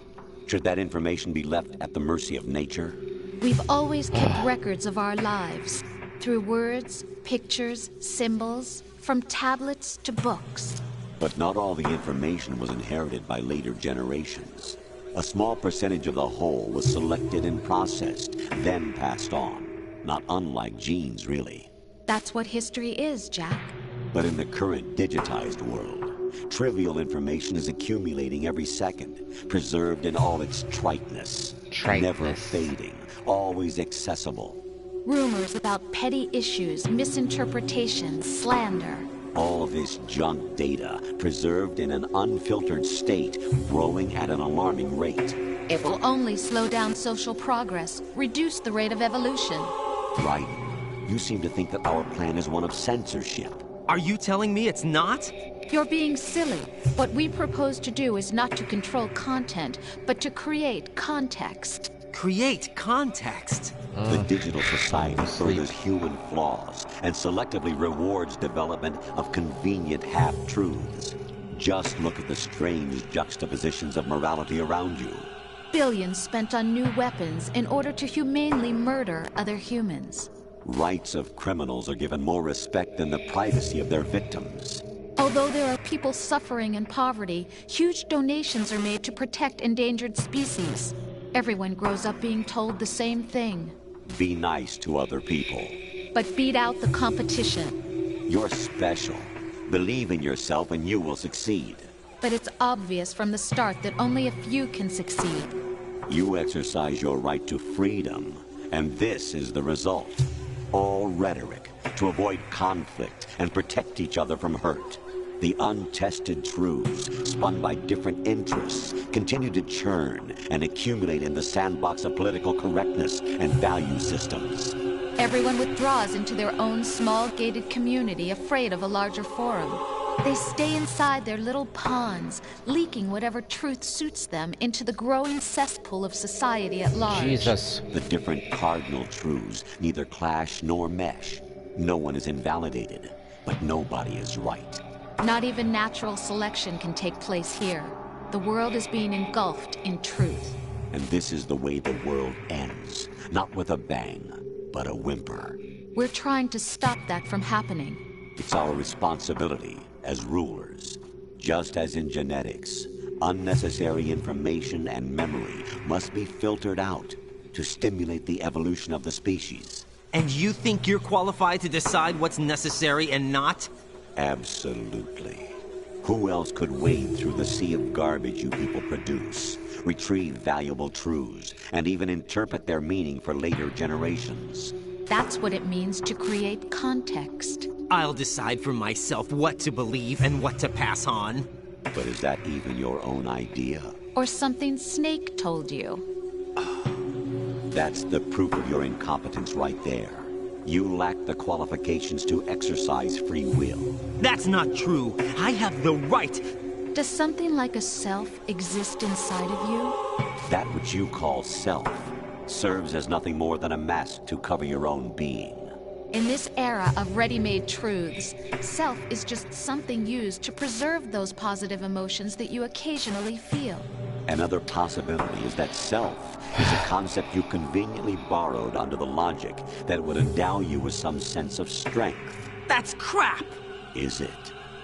Should that information be left at the mercy of nature? We've always kept records of our lives, through words, pictures, symbols, from tablets to books. But not all the information was inherited by later generations. A small percentage of the whole was selected and processed, then passed on. Not unlike genes, really. That's what history is, Jack. But in the current digitized world, trivial information is accumulating every second, preserved in all its triteness. Never fading, always accessible. Rumors about petty issues, misinterpretations, slander. All this junk data, preserved in an unfiltered state, growing at an alarming rate. It will only slow down social progress, reduce the rate of evolution. Right. You seem to think that our plan is one of censorship. Are you telling me it's not? You're being silly. What we propose to do is not to control content, but to create context. Create context? The digital society furthers human flaws and selectively rewards development of convenient half-truths. Just look at the strange juxtapositions of morality around you. Billions spent on new weapons in order to humanely murder other humans. Rights of criminals are given more respect than the privacy of their victims. Although there are people suffering in poverty, huge donations are made to protect endangered species. Everyone grows up being told the same thing. Be nice to other people. But beat out the competition. You're special. Believe in yourself and you will succeed. But it's obvious from the start that only a few can succeed. You exercise your right to freedom, and this is the result. All rhetoric to avoid conflict and protect each other from hurt. The untested truths, spun by different interests, continue to churn and accumulate in the sandbox of political correctness and value systems. Everyone withdraws into their own small gated community, afraid of a larger forum. They stay inside their little ponds, leaking whatever truth suits them into the growing cesspool of society at large. Jesus. The different cardinal truths neither clash nor mesh. No one is invalidated, but nobody is right. Not even natural selection can take place here. The world is being engulfed in truth. And this is the way the world ends. Not with a bang, but a whimper. We're trying to stop that from happening. It's our responsibility as rulers. Just as in genetics, unnecessary information and memory must be filtered out to stimulate the evolution of the species. And you think you're qualified to decide what's necessary and not? Absolutely. Who else could wade through the sea of garbage you people produce, retrieve valuable truths, and even interpret their meaning for later generations? That's what it means to create context. I'll decide for myself what to believe and what to pass on. But is that even your own idea? Or something Snake told you? That's the proof of your incompetence right there. You lack the qualifications to exercise free will. That's not true. I have the right. Does something like a self exist inside of you? That which you call self serves as nothing more than a mask to cover your own being. In this era of ready-made truths, self is just something used to preserve those positive emotions that you occasionally feel. Another possibility is that self is a concept you conveniently borrowed under the logic that would endow you with some sense of strength. That's crap! Is it?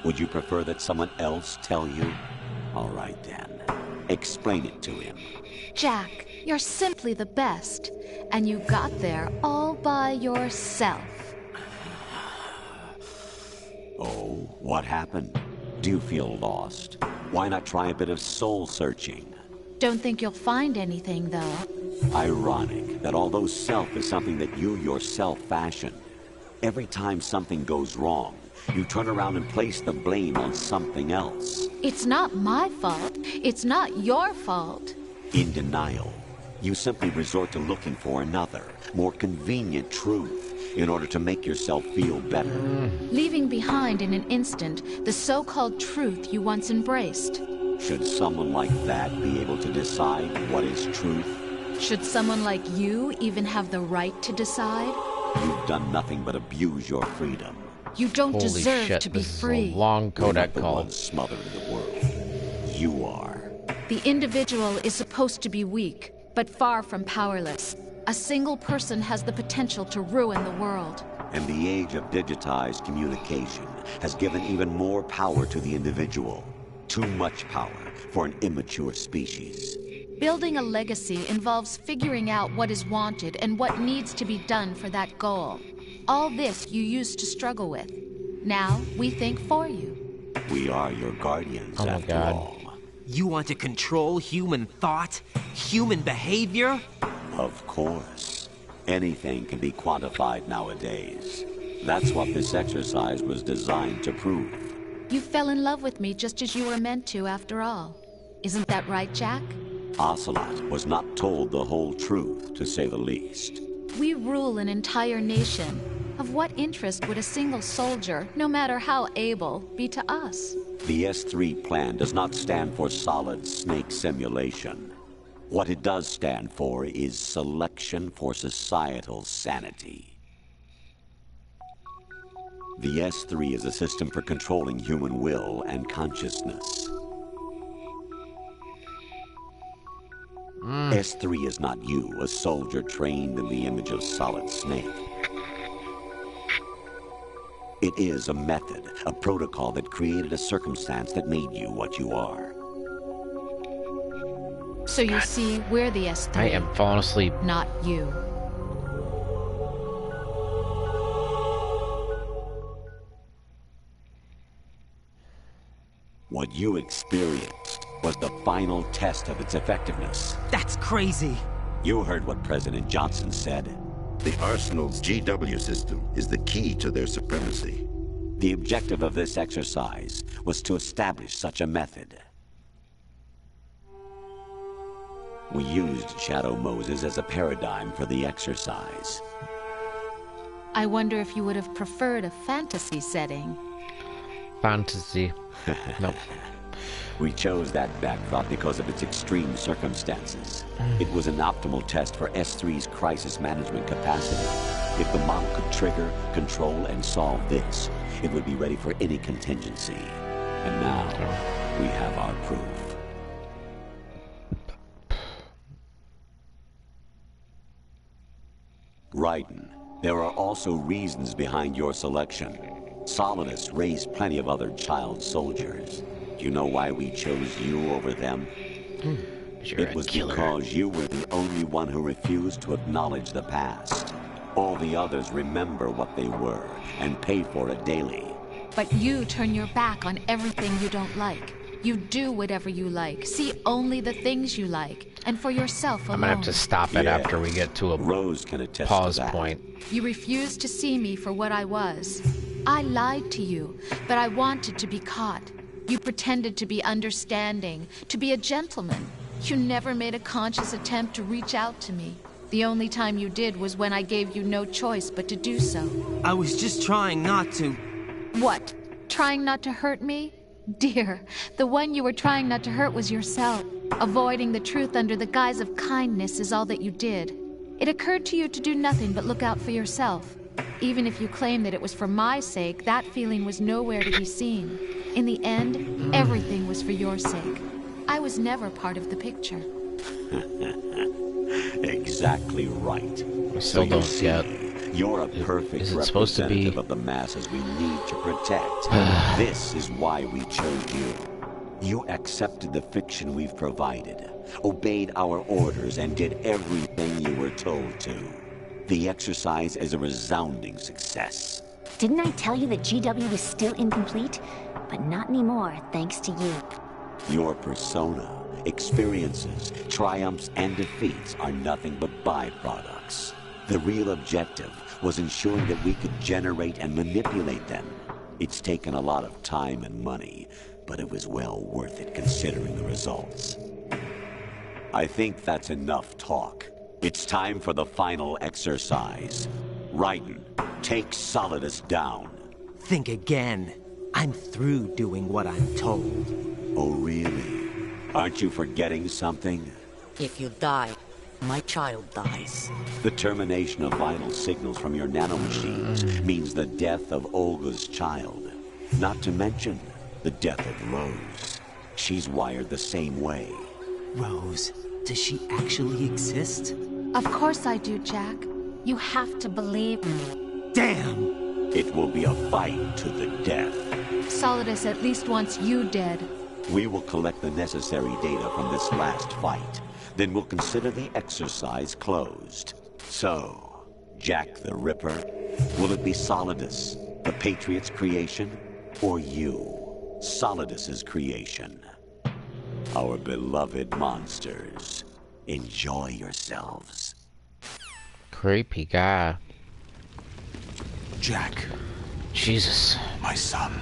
Would you prefer that someone else tell you? All right then. Explain it to him. Jack, you're simply the best, and you got there all by yourself. Oh, what happened? Do you feel lost? Why not try a bit of soul searching? Don't think you'll find anything, though. Ironic that although self is something that you yourself fashioned, every time something goes wrong, you turn around and place the blame on something else. It's not my fault. It's not your fault. In denial, you simply resort to looking for another, more convenient truth in order to make yourself feel better. Leaving behind in an instant the so-called truth you once embraced. Should someone like that be able to decide what is truth? Should someone like you even have the right to decide? You've done nothing but abuse your freedom. You don't Holy deserve shit, to be this free. Is a long Kodak You're not the call. one smothering the world. You are. The individual is supposed to be weak, but far from powerless. A single person has the potential to ruin the world. And the age of digitized communication has given even more power to the individual. Too much power for an immature species. Building a legacy involves figuring out what is wanted and what needs to be done for that goal. All this you used to struggle with. Now we think for you. We are your guardians, Oh my after God. all. You want to control human thought? Human behavior? Of course. Anything can be quantified nowadays. That's what this exercise was designed to prove. You fell in love with me just as you were meant to, after all. Isn't that right, Jack? Ocelot was not told the whole truth, to say the least. We rule an entire nation. Of what interest would a single soldier, no matter how able, be to us? The S3 plan does not stand for solid snake simulation. What it does stand for is selection for societal sanity. The S3 is a system for controlling human will and consciousness. S3 is not you, a soldier trained in the image of Solid Snake. It is a method, a protocol that created a circumstance that made you what you are. So you see, we're the S3. I am falling asleep. Not you. What you experienced was the final test of its effectiveness. That's crazy. You heard what President Johnson said. The Arsenal's GW system is the key to their supremacy. The objective of this exercise was to establish such a method. We used Shadow Moses as a paradigm for the exercise. I wonder if you would have preferred a fantasy setting. Fantasy. Nope. We chose that backdrop because of its extreme circumstances. It was an optimal test for S3's crisis management capacity. If the model could trigger, control, and solve this, it would be ready for any contingency. And now, we have our proof. Raiden, there are also reasons behind your selection. Solidus raised plenty of other child soldiers. Do you know why we chose you over them? It was because you were the only one who refused to acknowledge the past. All the others remember what they were and pay for it daily. But you turn your back on everything you don't like. You do whatever you like, see only the things you like, and for yourself alone. I'm gonna have to stop it after we get to a Rose can attest pause to that. point. You refused to see me for what I was. I lied to you, but I wanted to be caught. You pretended to be understanding, to be a gentleman. You never made a conscious attempt to reach out to me. The only time you did was when I gave you no choice but to do so. I was just trying not to... What? Trying not to hurt me? Dear, the one you were trying not to hurt was yourself. Avoiding the truth under the guise of kindness is all that you did. It occurred to you to do nothing but look out for yourself. Even if you claim that it was for my sake, that feeling was nowhere to be seen. In the end, everything was for your sake. I was never part of the picture. Exactly right. I still don't get. You're a perfect representative of the masses we need to protect. This is why we chose you. You accepted the fiction we've provided, obeyed our orders, and did everything you were told to. The exercise is a resounding success. Didn't I tell you that GW is still incomplete? But not anymore, thanks to you. Your persona, experiences, triumphs, and defeats are nothing but byproducts. The real objective was ensuring that we could generate and manipulate them. It's taken a lot of time and money, but it was well worth it considering the results. I think that's enough talk. It's time for the final exercise. Raiden, take Solidus down. Think again. I'm through doing what I'm told. Oh, really? Aren't you forgetting something? If you die, my child dies. The termination of vital signals from your nanomachines means the death of Olga's child. Not to mention the death of Rose. She's wired the same way. Rose? Does she actually exist? Of course I do, Jack. You have to believe me. Damn! It will be a fight to the death. Solidus at least wants you dead. We will collect the necessary data from this last fight. Then we'll consider the exercise closed. So, Jack the Ripper, will it be Solidus, the Patriot's creation, or you, Solidus's creation? Our beloved monsters, enjoy yourselves. Creepy guy. Jack. Jesus. My son.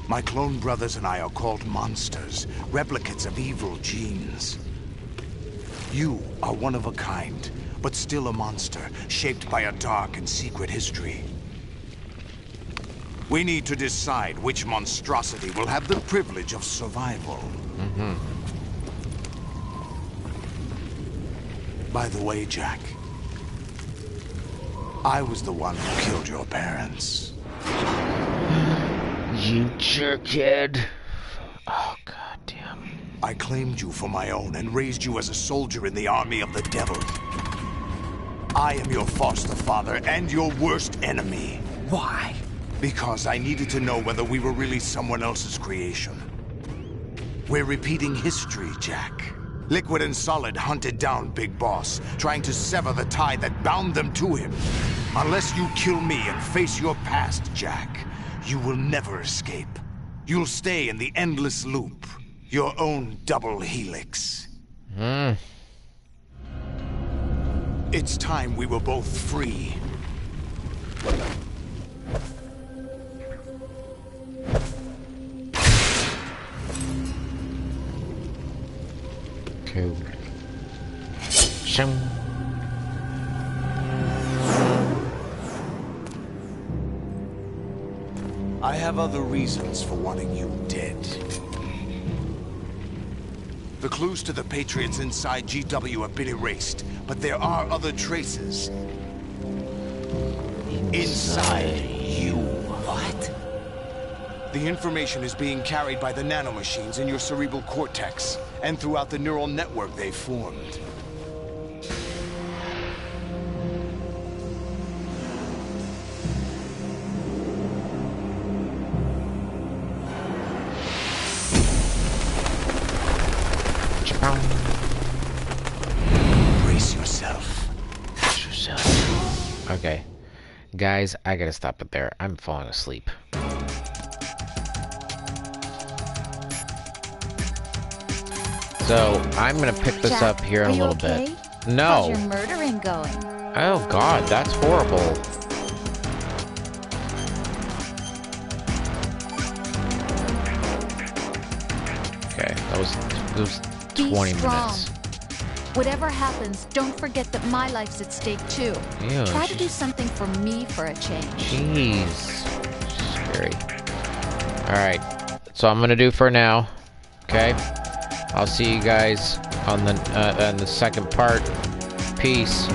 My clone brothers and I are called monsters, replicates of evil genes. You are one of a kind, but still a monster, shaped by a dark and secret history. We need to decide which monstrosity will have the privilege of survival. By the way, Jack, I was the one who killed your parents. You jerkhead. Oh, goddamn. I claimed you for my own and raised you as a soldier in the army of the devil. I am your foster father and your worst enemy. Why? Because I needed to know whether we were really someone else's creation. We're repeating history, Jack. Liquid and Solid hunted down Big Boss, trying to sever the tie that bound them to him. Unless you kill me and face your past, Jack, you will never escape. You'll stay in the endless loop, your own double helix. It's time we were both free. Cool. Shum. I have other reasons for wanting you dead. The clues to the Patriots inside GW have been erased, but there are other traces. Inside you. What? The information is being carried by the nanomachines in your cerebral cortex, and throughout the neural network they've formed. Brace yourself. Brace yourself. Okay. Guys, I gotta stop it there. I'm falling asleep. So, I'm gonna pick this up here in a little bit. No. How's your murdering going? Oh god, that's horrible. Okay, it was 20 minutes. Whatever happens, don't forget that my life's at stake too. Ew, Try to do something for me for a change. Jeez. Scary. Alright. That's all I'm gonna do for now. Okay? I'll see you guys on the second part. Peace.